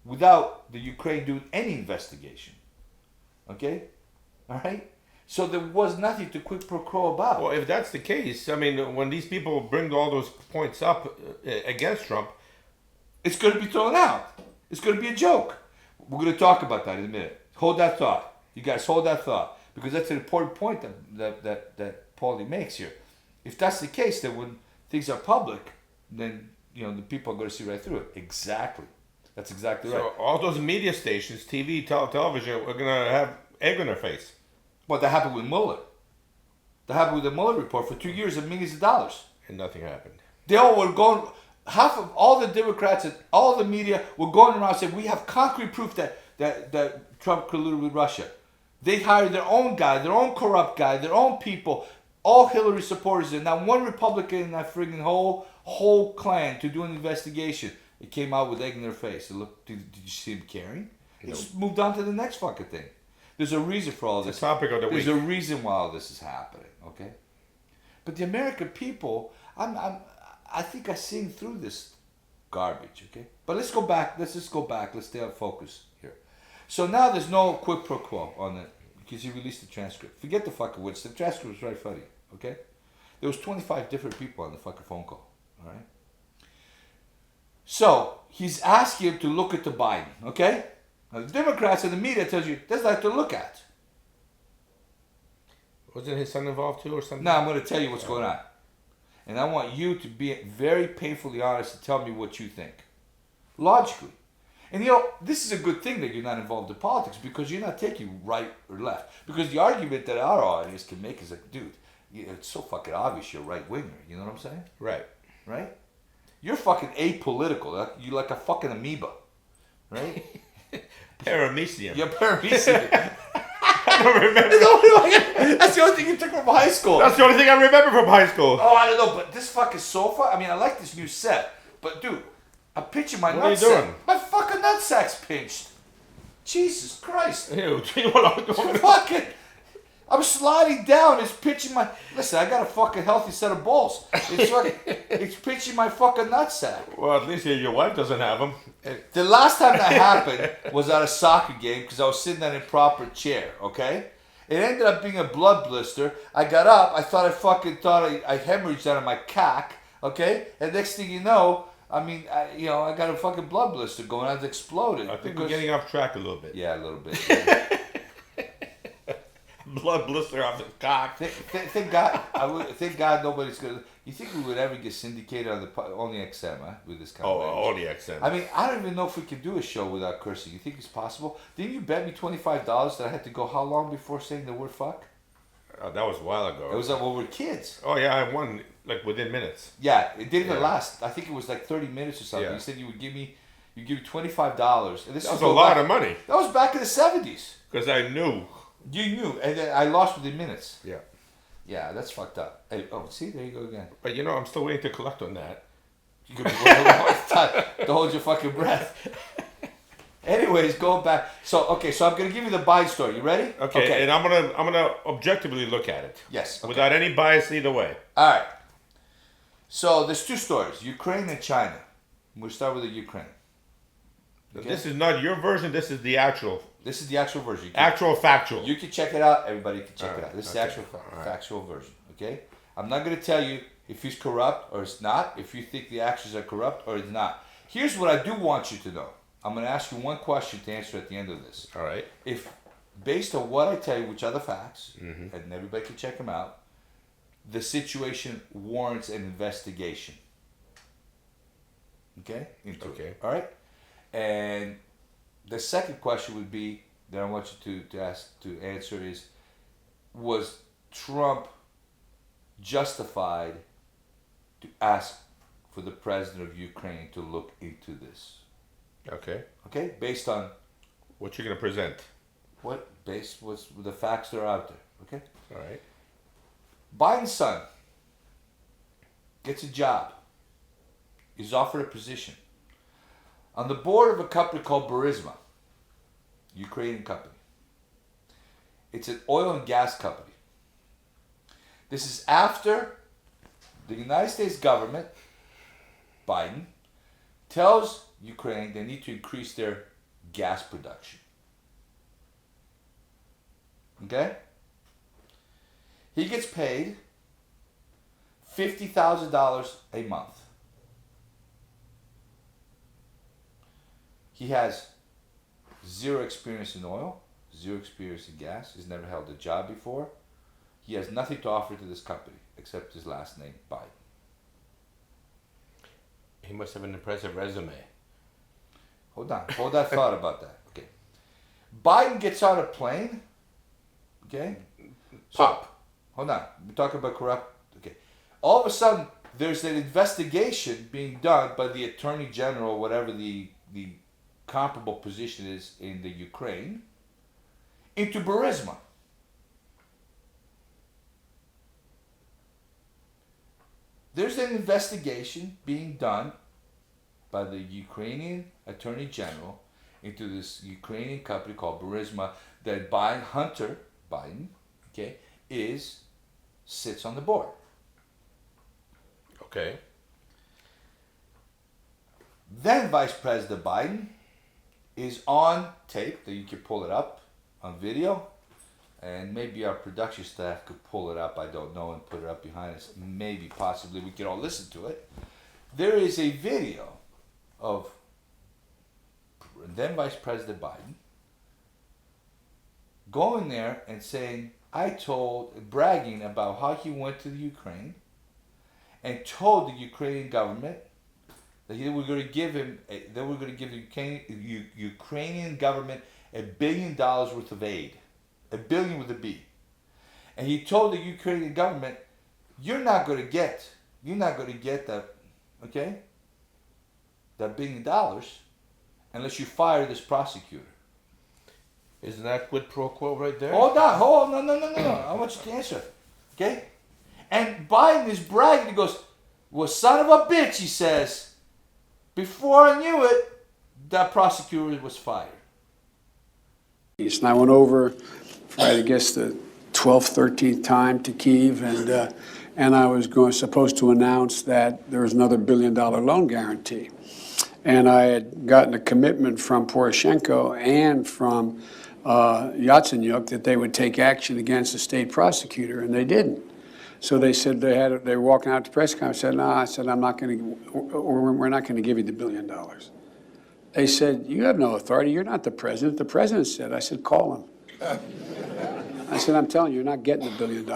without the Ukraine doing any investigation, okay? All right? So there was nothing to quid pro quo about. Well, if that's the case, I mean, when these people bring all those points up against Trump, It's going to be thrown out. It's going to be a joke. We're going to talk about that in a minute. Hold that thought. You guys hold that thought. Because that's an important point that Pauly makes here. If that's the case, then when things are public, then the people are going to see right through it. Exactly. That's exactly right. so all those media stations, TV, television, are going to have egg on their face. What that happened with Mueller. That happened with the Mueller report for 2 years and millions of dollars. And nothing happened. They all were going. Half of all the Democrats and all the media were going around saying we have concrete proof that Trump colluded with Russia. They hired their own guy, their own corrupt guy, their own people, all Hillary supporters, and not one Republican in that friggin' whole clan to do an investigation. It came out with egg in their face. It looked, did you see him caring? They just moved on to the next fucking thing. There's a reason for all this. It's the topic of the week. There's a reason why all this is happening, okay? But the American people, I think I'm seeing through this garbage, okay? But let's go back. Let's just go back. Let's stay on focus here. So now there's no quid pro quo on it because he released the transcript. Forget the fucking words. The transcript was right funny, okay? There was 25 different people on the fucking phone call, all right? So he's asking him to look at the Biden, okay? Now the Democrats and the media tells you there's nothing to look at. Wasn't his son involved too or something? Now I'm going to tell you what's going on. And I want you to be very painfully honest and tell me what you think. Logically. And this is a good thing that you're not involved in politics because you're not taking right or left. Because the argument that our audience can make is like, dude, it's so fucking obvious you're a right winger. You know what I'm saying? Right. Right? You're fucking apolitical. You're like a fucking amoeba. Right? Paramecium. You're paramecium. I don't remember. That's the only thing you took from high school. That's the only thing I remember from high school. Oh, I don't know, but this fucking sofa, I mean, I like this new set, but dude, I'm pinching my What are you nutsack. doing? My fucking nutsack's pinched. Jesus Christ. Ew, you want to Fucking, I'm sliding down, it's pinching my, listen, I got a fucking healthy set of balls. It's fucking, it's pinching my fucking nutsack. Well, at least your wife doesn't have them. The last time that happened was at a soccer game because I was sitting in an improper chair, okay? It ended up being a blood blister. I got up. I thought I hemorrhaged out of my cock, okay? And next thing you know, I mean, I got a fucking blood blister going. I exploded. I think we're getting off track a little bit. Yeah, a little bit. Yeah. Blood blister off the cock. Thank God. Thank God nobody's gonna. You think we would ever get syndicated on the only XM, huh? With this kind of language? Only XM. I mean, I don't even know if we could do a show without cursing. You think it's possible? Didn't you bet me $25 that I had to go how long before saying the word fuck? That was a while ago. It was like when we were kids. Oh yeah, I won like within minutes. Yeah, it didn't even Yeah. last. I think it was like 30 minutes or something. Yeah. You said you give me $25. And this That was a lot of money. That was back in the 70s. Because I knew. You knew, and then I lost within minutes. Yeah. Yeah, that's fucked up. Hey, see, there you go again. But I'm still waiting to collect on that. You could be waiting a long time to hold your fucking breath. Anyways, going back. So I'm gonna give you the Biden story. You ready? Okay. And I'm gonna objectively look at it. Yes. Okay. Without any bias either way. All right. So there's two stories: Ukraine and China. We'll start with the Ukraine. Okay? This is not your version. This is the actual. This is the actual version. Actual factual. You can check it out. Everybody can check it Alright, out. This is okay. the actual factual version. Okay. I'm not going to tell you if he's corrupt or it's not, if you think the actions are corrupt or it's not. Here's what I do want you to know. I'm going to ask you one question to answer at the end of this. All right. If, based on what I tell you, which are the facts, and everybody can check them out, the situation warrants an investigation. Okay? Okay. All right? And the second question would be that I want you to answer is, was Trump justified to ask for the president of Ukraine to look into this? Okay. Okay? Based on What you're gonna present? what's the facts that are out there. Okay? All right. Biden's son gets a job. He's offered a position on the board of a company called Burisma, Ukrainian company. It's an oil and gas company. This is after the United States government, Biden, tells Ukraine they need to increase their gas production. Okay? He gets paid $50,000 a month. He has zero experience in oil, zero experience in gas. He's never held a job before. He has nothing to offer to this company except his last name, Biden. He must have an impressive resume. Hold on. Hold that thought about that. Okay. Biden gets on a plane. Okay. Pop. Hold on. We're talking about corrupt. Okay. All of a sudden, there's an investigation being done by the Attorney General, whatever the comparable position is in the Ukraine, into Burisma. There's an investigation being done by the Ukrainian Attorney General into this Ukrainian company called Burisma that Hunter Biden, okay, sits on the board. Okay. Then Vice President Biden is on tape, that you can pull it up on video, and maybe our production staff could pull it up, I don't know, and put it up behind us. Maybe, possibly, we could all listen to it. There is a video of then Vice President Biden going there and saying, bragging about how he went to the Ukraine and told the Ukrainian government that they were going to give the Ukrainian government $1 billion worth of aid, $1 billion with a B, and he told the Ukrainian government, you're not going to get that, okay, that $1 billion unless you fire this prosecutor. Isn't that quid pro quo right there? No. I want you to answer it, okay? And Biden is bragging. He goes, well, son of a bitch, he says, before I knew it, that prosecutor was fired. And I went over for, I guess, the 12th, 13th time to Kyiv, and I was supposed to announce that there was another $1 billion loan guarantee. And I had gotten a commitment from Poroshenko and from Yatsenyuk that they would take action against the state prosecutor, and they didn't. So they said they were walking out to press conference. I said, no, we're not going to give you the $1 billion. They said, you have no authority. You're not the president. The president said. I said, call him. I said, I'm telling you, you're not getting the $1 billion.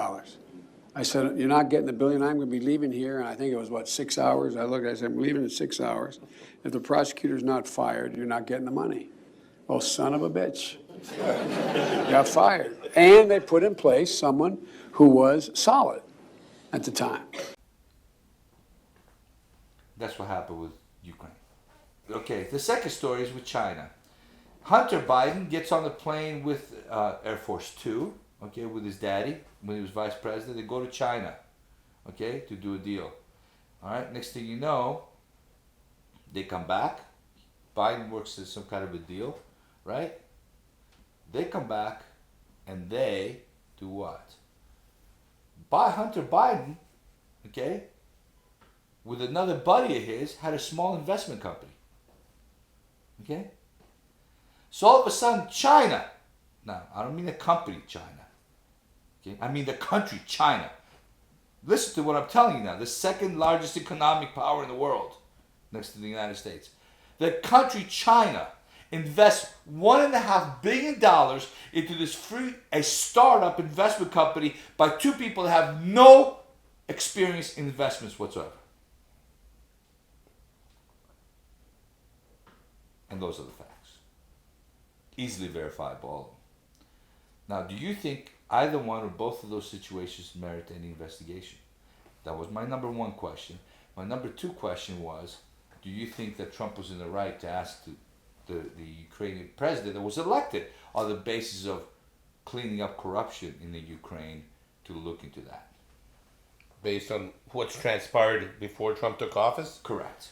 I said, you're not getting the $1 billion. I'm going to be leaving here. And I think it was, 6 hours? I said, I'm leaving in 6 hours. If the prosecutor's not fired, you're not getting the money. Oh, son of a bitch. Got fired. And they put in place someone who was solid at the time. That's what happened with Ukraine. Okay, the second story is with China. Hunter Biden gets on the plane with Air Force Two, okay, with his daddy when he was vice president. They go to China, okay, to do a deal. All right, next thing you know, they come back. Biden works as some kind of a deal, right? They come back and they do what? Hunter Biden, okay, with another buddy of his, had a small investment company. Okay? So all of a sudden, China, now, I don't mean the company China, okay? I mean the country China. listen to what I'm telling you now, the second largest economic power in the world, next to the United States. The country China invests $1.5 billion into this a startup investment company by two people that have no experience in investments whatsoever. And those are the facts. Easily verifiable, all of them. Now, do you think either one or both of those situations merit any investigation? That was my number one question. My number two question was, do you think that Trump was in the right to ask the Ukrainian president that was elected on the basis of cleaning up corruption in the Ukraine to look into that? Based on what's transpired before Trump took office? Correct.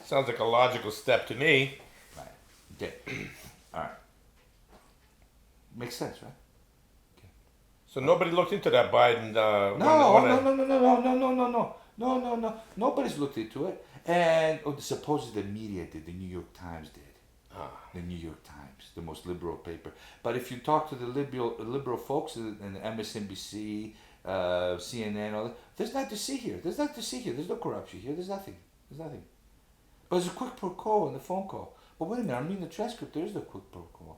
Sounds like a logical step to me. Right. Okay. All right. Makes sense, right? So nobody looked into that Biden. No. Nobody's looked into it. And supposedly the media did. The New York Times did. The New York Times, the most liberal paper. But if you talk to the liberal folks in MSNBC, CNN, all that, there's nothing to see here. There's no corruption here. There's nothing. But there's a quid pro quo in the phone call. But wait a minute, I'm reading the transcript. There is no quid pro quo.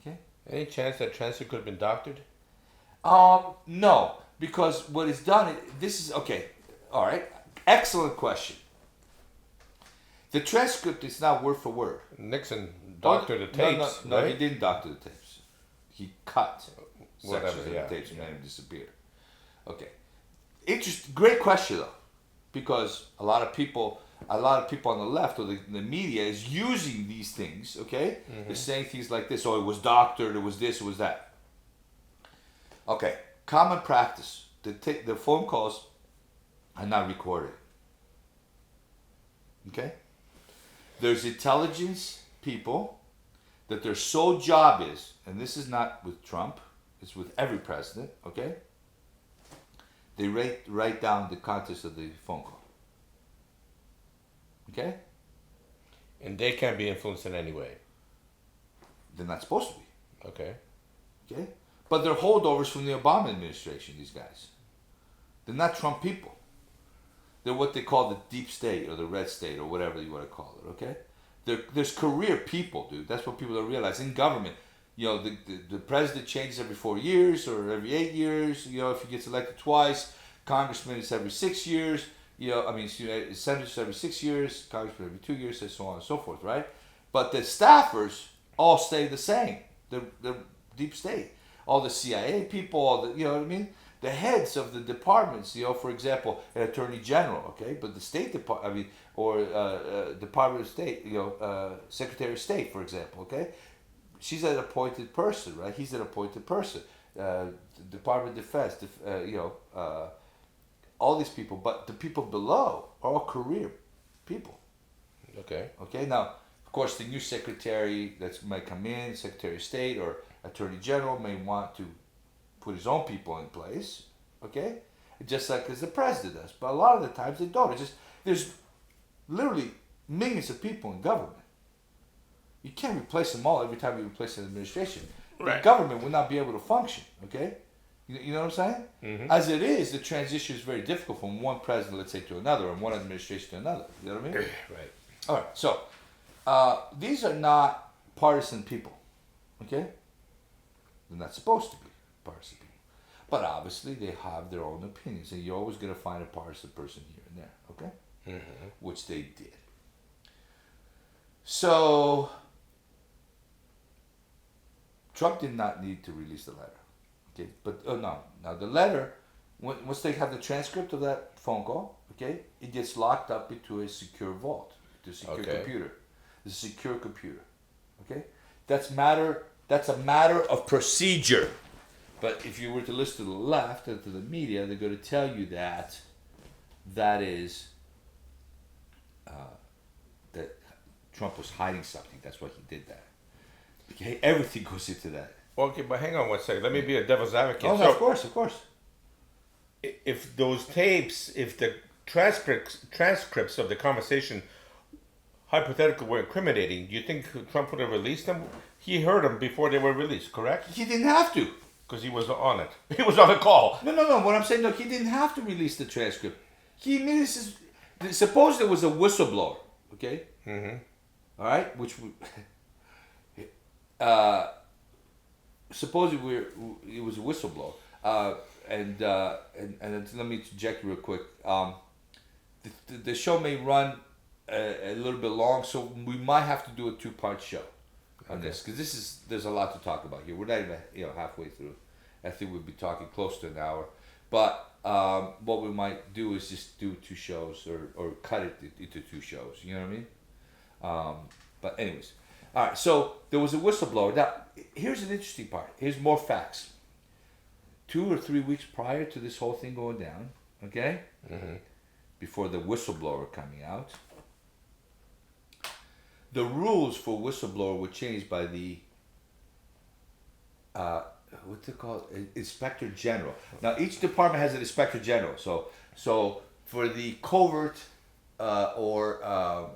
Okay? Any chance that transcript could have been doctored? No, because what is done, this is, okay, all right, excellent question. The transcript is not word for word. Nixon doctored the tapes, No, right? he didn't doctor the tapes. He cut Whatever, sections of yeah, the tapes and yeah. made them disappear. Okay. Great question, though, because a lot of people on the left or the media is using these things, okay? They're saying things like this, oh, it was doctored, it was this, it was that. Okay, common practice. The phone calls are not recorded. Okay? There's intelligence people that their sole job is, and this is not with Trump, it's with every president, okay? They write down the contents of the phone call. Okay? And they can't be influenced in any way. They're not supposed to be. Okay. Okay? But they're holdovers from the Obama administration, these guys. They're not Trump people. They're what they call the deep state or the red state or whatever you want to call it, okay? There's career people, dude. That's what people don't realize. In government, you know, the president changes every 4 years or every 8 years. You know, if he gets elected twice, congressman is every 6 years. You know, I mean, senators every 6 years, congressman every 2 years, and so on and so forth, right? But the staffers all stay the same. The deep state. All the CIA people, all the, you know what I mean? The heads of the departments, you know, for example, an attorney general, okay? But the State Department, I mean, or Department of State, you know, Secretary of State, for example, okay? She's an appointed person, right? He's an appointed person. Department of Defense, you know, all these people. But the people below are all career people. Okay. Okay, now, of course, the new secretary that might come in, Secretary of State or Attorney General may want to put his own people in place, okay? Just like as the president does. But a lot of the times they don't. It's just, there's literally millions of people in government. You can't replace them all every time you replace an administration. Right. The government will not be able to function, okay? You know what I'm saying? Mm-hmm. As it is, the transition is very difficult from one president, let's say, to another, and one administration to another. You know what I mean? Right. All right, so these are not partisan people, okay? They're not supposed to be partisan people. But obviously, they have their own opinions, and you're always going to find a partisan person here and there, okay? Mm-hmm. Which they did. So, Trump did not need to release the letter, okay? But, no. Now, the letter, once they have the transcript of that phone call, okay, it gets locked up into a secure vault, to a secure computer. It's a secure computer, okay? That's a matter of procedure. But if you were to listen to the left and to the media, they're going to tell you that is that Trump was hiding something. That's why he did that. Okay, everything goes into that. Okay, but hang on one second. Let me be a devil's advocate. Oh, So, of course. if those tapes, if the transcripts of the conversation hypothetical were incriminating, do you think Trump would have released them? He heard them before they were released, correct? He didn't have to. Because he was on it. He was on the call. No. What I'm saying, look, he didn't have to release the transcript. He immediately says, suppose there was a whistleblower, okay? Mm-hmm. All right, suppose it was a whistleblower, and let me interject real quick. The show may run a little bit long, so we might have to do a 2-part show on this, because there's a lot to talk about here. We're not even halfway through. I think we'll be talking close to an hour, but what we might do is just do 2 shows or cut it into 2 shows. You know what I mean? But anyways, all right. So there was a whistleblower. Now here's an interesting part. Here's more facts. 2 or 3 weeks prior to this whole thing going down, okay, before the whistleblower coming out, the rules for whistleblower were changed by the what's it called? Inspector General. Now each department has an Inspector General. So for the covert or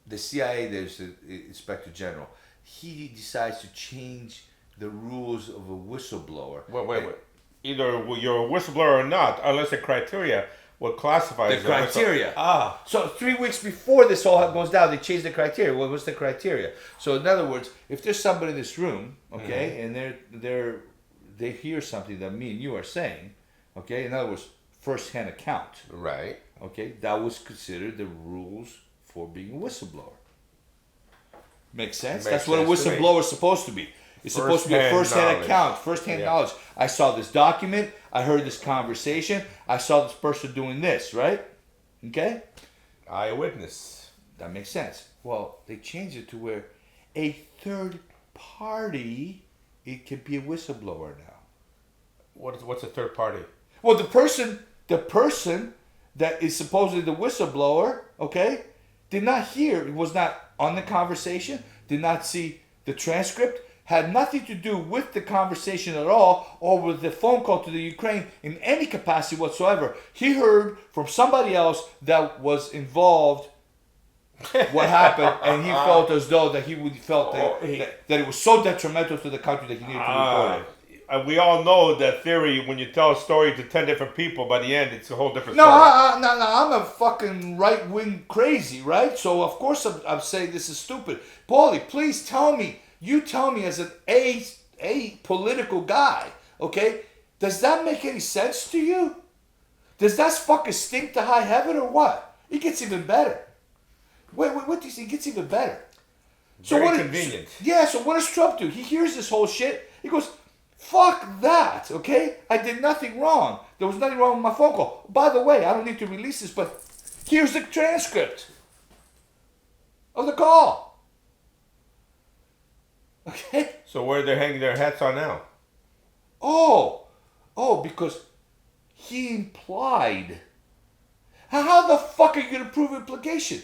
the CIA, there's an Inspector General. He decides to change the rules of a whistleblower. Wait. Either you're a whistleblower or not, unless the criteria will classify The as criteria. Ah. So 3 weeks before this all goes down, they change the criteria. What was the criteria? So in other words, if there's somebody in this room, okay, and they hear something that me and you are saying, okay, in other words, first-hand account, Right. okay, that was considered the rules for being a whistleblower. Makes sense? Makes That's what a sense to me. whistleblower is supposed to be. It's supposed to be a First-hand first-hand knowledge. account, first-hand knowledge. I saw this document. I heard this conversation. I saw this person doing this, right? Okay? Eyewitness. That makes sense. Well, they changed it to where a third party, it can be a whistleblower now. What's a third party? Well, the person that is supposedly the whistleblower, okay, did not hear, was not on the conversation, did not see the transcript, had nothing to do with the conversation at all, or with the phone call to the Ukraine in any capacity whatsoever. He heard from somebody else that was involved what happened, and he felt as though that that it was so detrimental to the country that he needed to report it. We all know that theory. When you tell a story to 10 different people, by the end, it's a whole different No, story. I'm a fucking right-wing crazy, right? So of course I'm saying this is stupid. Paulie, please tell me. You tell me as an a political guy, okay? Does that make any sense to you? Does that fucking stink to high heaven or what? It gets even better. Wait, what do you think? It gets even better. So Very what? convenient. So what does Trump do? He hears this whole shit. He goes, fuck that, okay? I did nothing wrong. There was nothing wrong with my phone call. By the way, I don't need to release this, but here's the transcript of the call. Okay? So where they're hanging their hats on now? Oh, because he implied. How the fuck are you going to prove implication?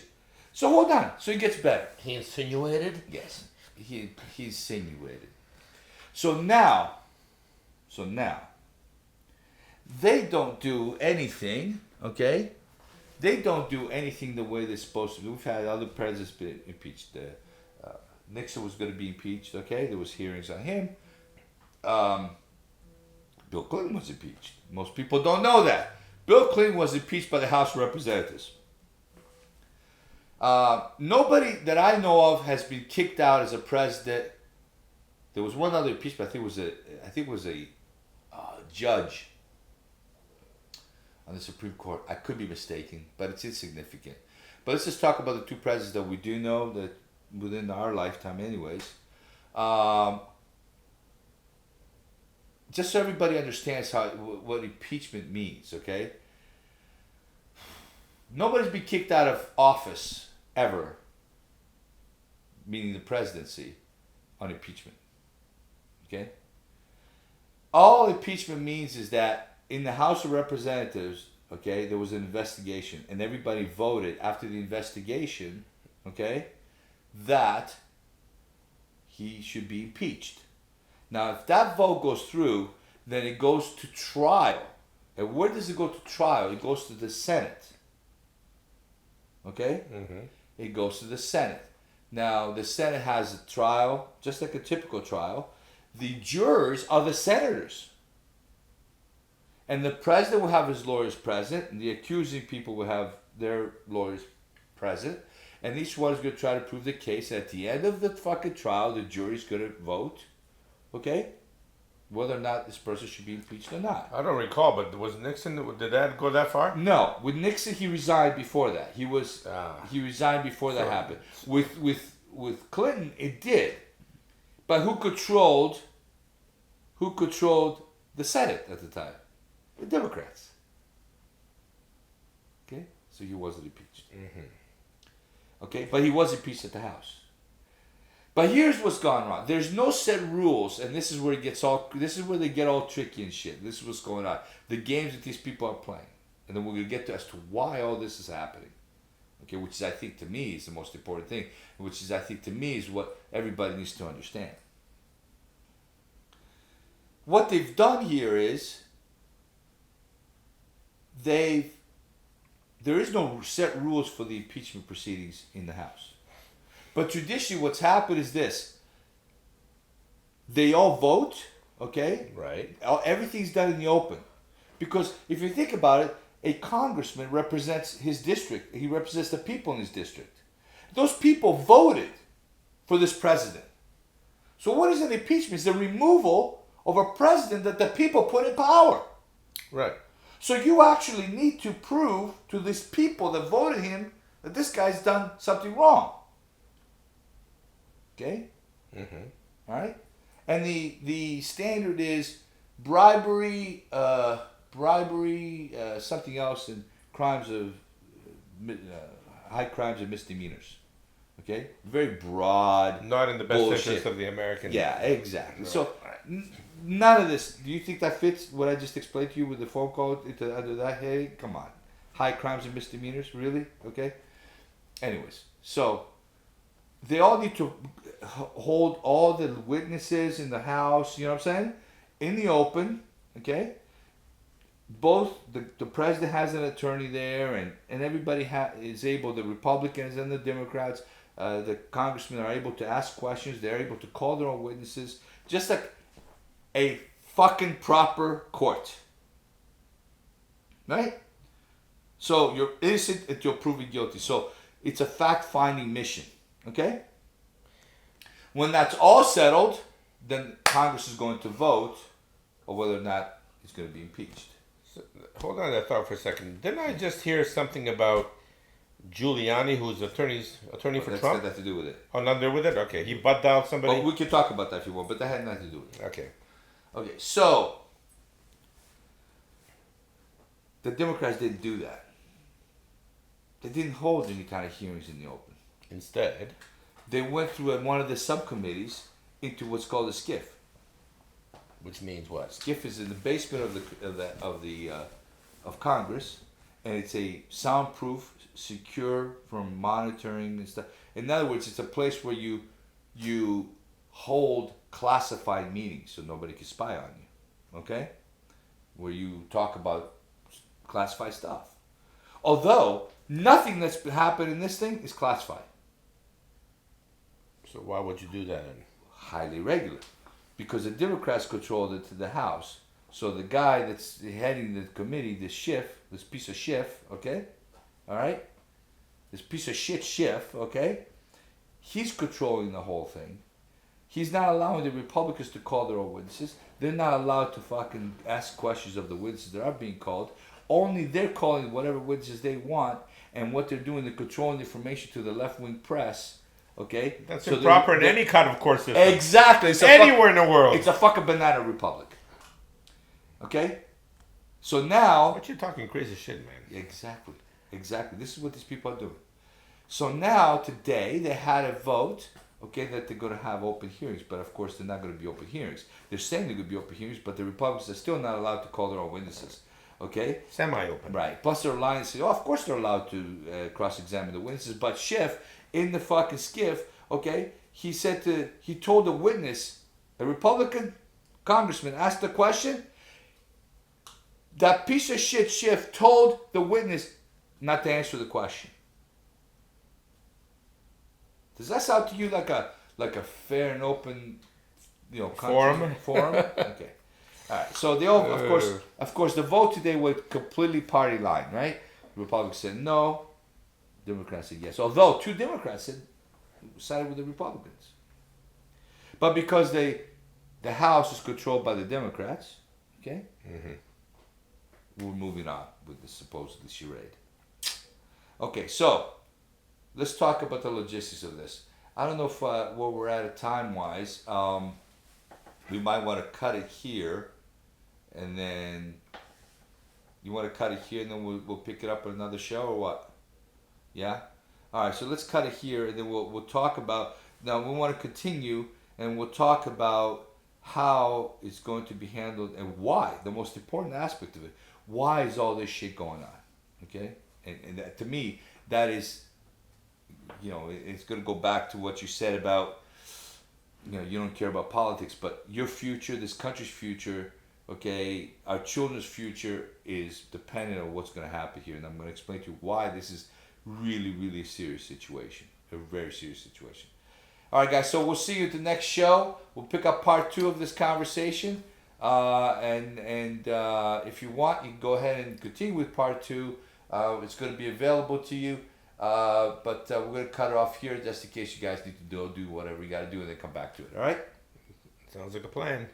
So hold on. So he gets better. He insinuated? Yes. He insinuated. So now, they don't do anything, okay? They don't do anything the way they're supposed to do. We've had other presidents been impeached. Nixon was going to be impeached, okay? There was hearings on him. Bill Clinton was impeached. Most people don't know that. Bill Clinton was impeached by the House of Representatives. Nobody that I know of has been kicked out as a president. There was one other impeachment. I think it was a judge on the Supreme Court. I could be mistaken, but it's insignificant. But let's just talk about the 2 presidents that we do know that within our lifetime, anyways. Just so everybody understands what impeachment means, okay? Nobody's been kicked out of office ever, meaning the presidency, on impeachment. Okay? All impeachment means is that in the House of Representatives, okay, there was an investigation, and everybody voted after the investigation, okay, that he should be impeached. Now, if that vote goes through, then it goes to trial. And where does it go to trial? It goes to the Senate. Okay? Mm-hmm. It goes to the Senate. Now, the Senate has a trial, just like a typical trial. The jurors are the senators. And the president will have his lawyers present, and the accusing people will have their lawyers present, and each one is going to try to prove the case. At the end of the fucking trial, the jury's going to vote, okay, whether or not this person should be impeached or not. I don't recall, but was Nixon, did that go that far? No, with Nixon he resigned before that. He resigned before that happened. With Clinton it did, but who controlled the Senate at the time? The Democrats. Okay, so he wasn't impeached. Okay, but he was impeached at the House. But here's what's gone wrong. There's no set rules, and this is where they get all tricky and shit. This is what's going on. The games that these people are playing. And then we're going to get to as to why all this is happening. Okay, which is, I think, to me, is the most important thing. Which is, I think, to me, is what everybody needs to understand. What they've done here is, there is no set rules for the impeachment proceedings in the House. But traditionally what's happened is this. They all vote, okay? Right. Everything's done in the open. Because if you think about it, a congressman represents his district. He represents the people in his district. Those people voted for this president. So what is an impeachment? It's the removal of a president that the people put in power. Right. So you actually need to prove to these people that voted him that this guy's done something wrong. Okay? All right? And the standard is bribery, something else, and crimes of high crimes and misdemeanors. Okay? Very broad. Not in the best bullshit. interest of the American. Yeah, exactly. No. So none of this. Do you think that fits what I just explained to you with the phone call under that? Hey, come on. High crimes and misdemeanors? Really? Okay? Anyways, so they all need to hold all the witnesses in the House, you know what I'm saying? In the open, okay? Both the president has an attorney there, and everybody is able, the Republicans and the Democrats, the congressmen are able to ask questions. They're able to call their own witnesses, just like a fucking proper court. Right? So you're innocent until proven guilty. So it's a fact-finding mission. Okay? When that's all settled, then Congress is going to vote on whether or not he's going to be impeached. So, hold on that thought for a second. Didn't I just hear something about Giuliani, who's attorney for That's Trump? got nothing to do with it. Oh, nothing with it? Okay. He butt dialed somebody? But we can talk about that if you want, but that had nothing to do with it. Okay. Okay, so the Democrats didn't do that. They didn't hold any kind of hearings in the open. Instead, they went through one of the subcommittees into what's called a SCIF. which means what? SCIF is in the basement of Congress, and it's a soundproof, secure from monitoring and stuff. In other words, it's a place where you hold classified meetings so nobody can spy on you. Okay? Where you talk about classified stuff. Although nothing that's happened in this thing is classified. So why would you do that then? Highly regular. Because the Democrats controlled it to the House. So the guy that's heading the committee, this piece of Schiff, okay? Alright? This piece of shit Schiff, okay? He's controlling the whole thing. He's not allowing the Republicans to call their own witnesses. They're not allowed to fucking ask questions of the witnesses that are being called. Only they're calling whatever witnesses they want, and what they're doing, they're controlling the information to the left-wing press, okay? That's So improper in any kind of court system. Exactly. Anywhere in the world. It's a fucking banana republic. Okay? So now... But you're talking crazy shit, man. Exactly. This is what these people are doing. So now, today, they had a vote, okay, that they're going to have open hearings. But of course, they're not going to be open hearings. They're saying they're going to be open hearings, but the Republicans are still not allowed to call their own witnesses. Okay? Semi-open. Right. Plus, they're lying and say, of course they're allowed to cross-examine the witnesses. But Schiff, in the fucking skiff, okay, he told the witness, a Republican congressman asked the question. That piece of shit Schiff told the witness not to answer the question. Does that sound to you like a fair and open Forum. Forum. Okay. All right. So they all, of course, the vote today was completely party line, right? Republicans said no. Democrats said yes. Although 2 Democrats sided with the Republicans. But because the House is controlled by the Democrats, okay, we're moving on with the supposedly charade. Okay, so let's talk about the logistics of this. I don't know if where we're at time-wise. We might want to cut it here, and then you want to cut it here, and then we'll pick it up in another show, or what? Yeah. All right. So let's cut it here, and then we'll talk about. Now we want to continue, and we'll talk about how it's going to be handled and why. The most important aspect of it. Why is all this shit going on? Okay. And that, to me, that is, it's going to go back to what you said about, you don't care about politics, but your future, this country's future, okay, our children's future is dependent on what's going to happen here. And I'm going to explain to you why this is really, really a serious situation, a very serious situation. All right, guys, so we'll see you at the next show. We'll pick up part 2 of this conversation. And if you want, you can go ahead and continue with part 2. It's going to be available to you. But we're going to cut it off here just in case you guys need to do whatever you got to do and then come back to it. All right? Sounds like a plan.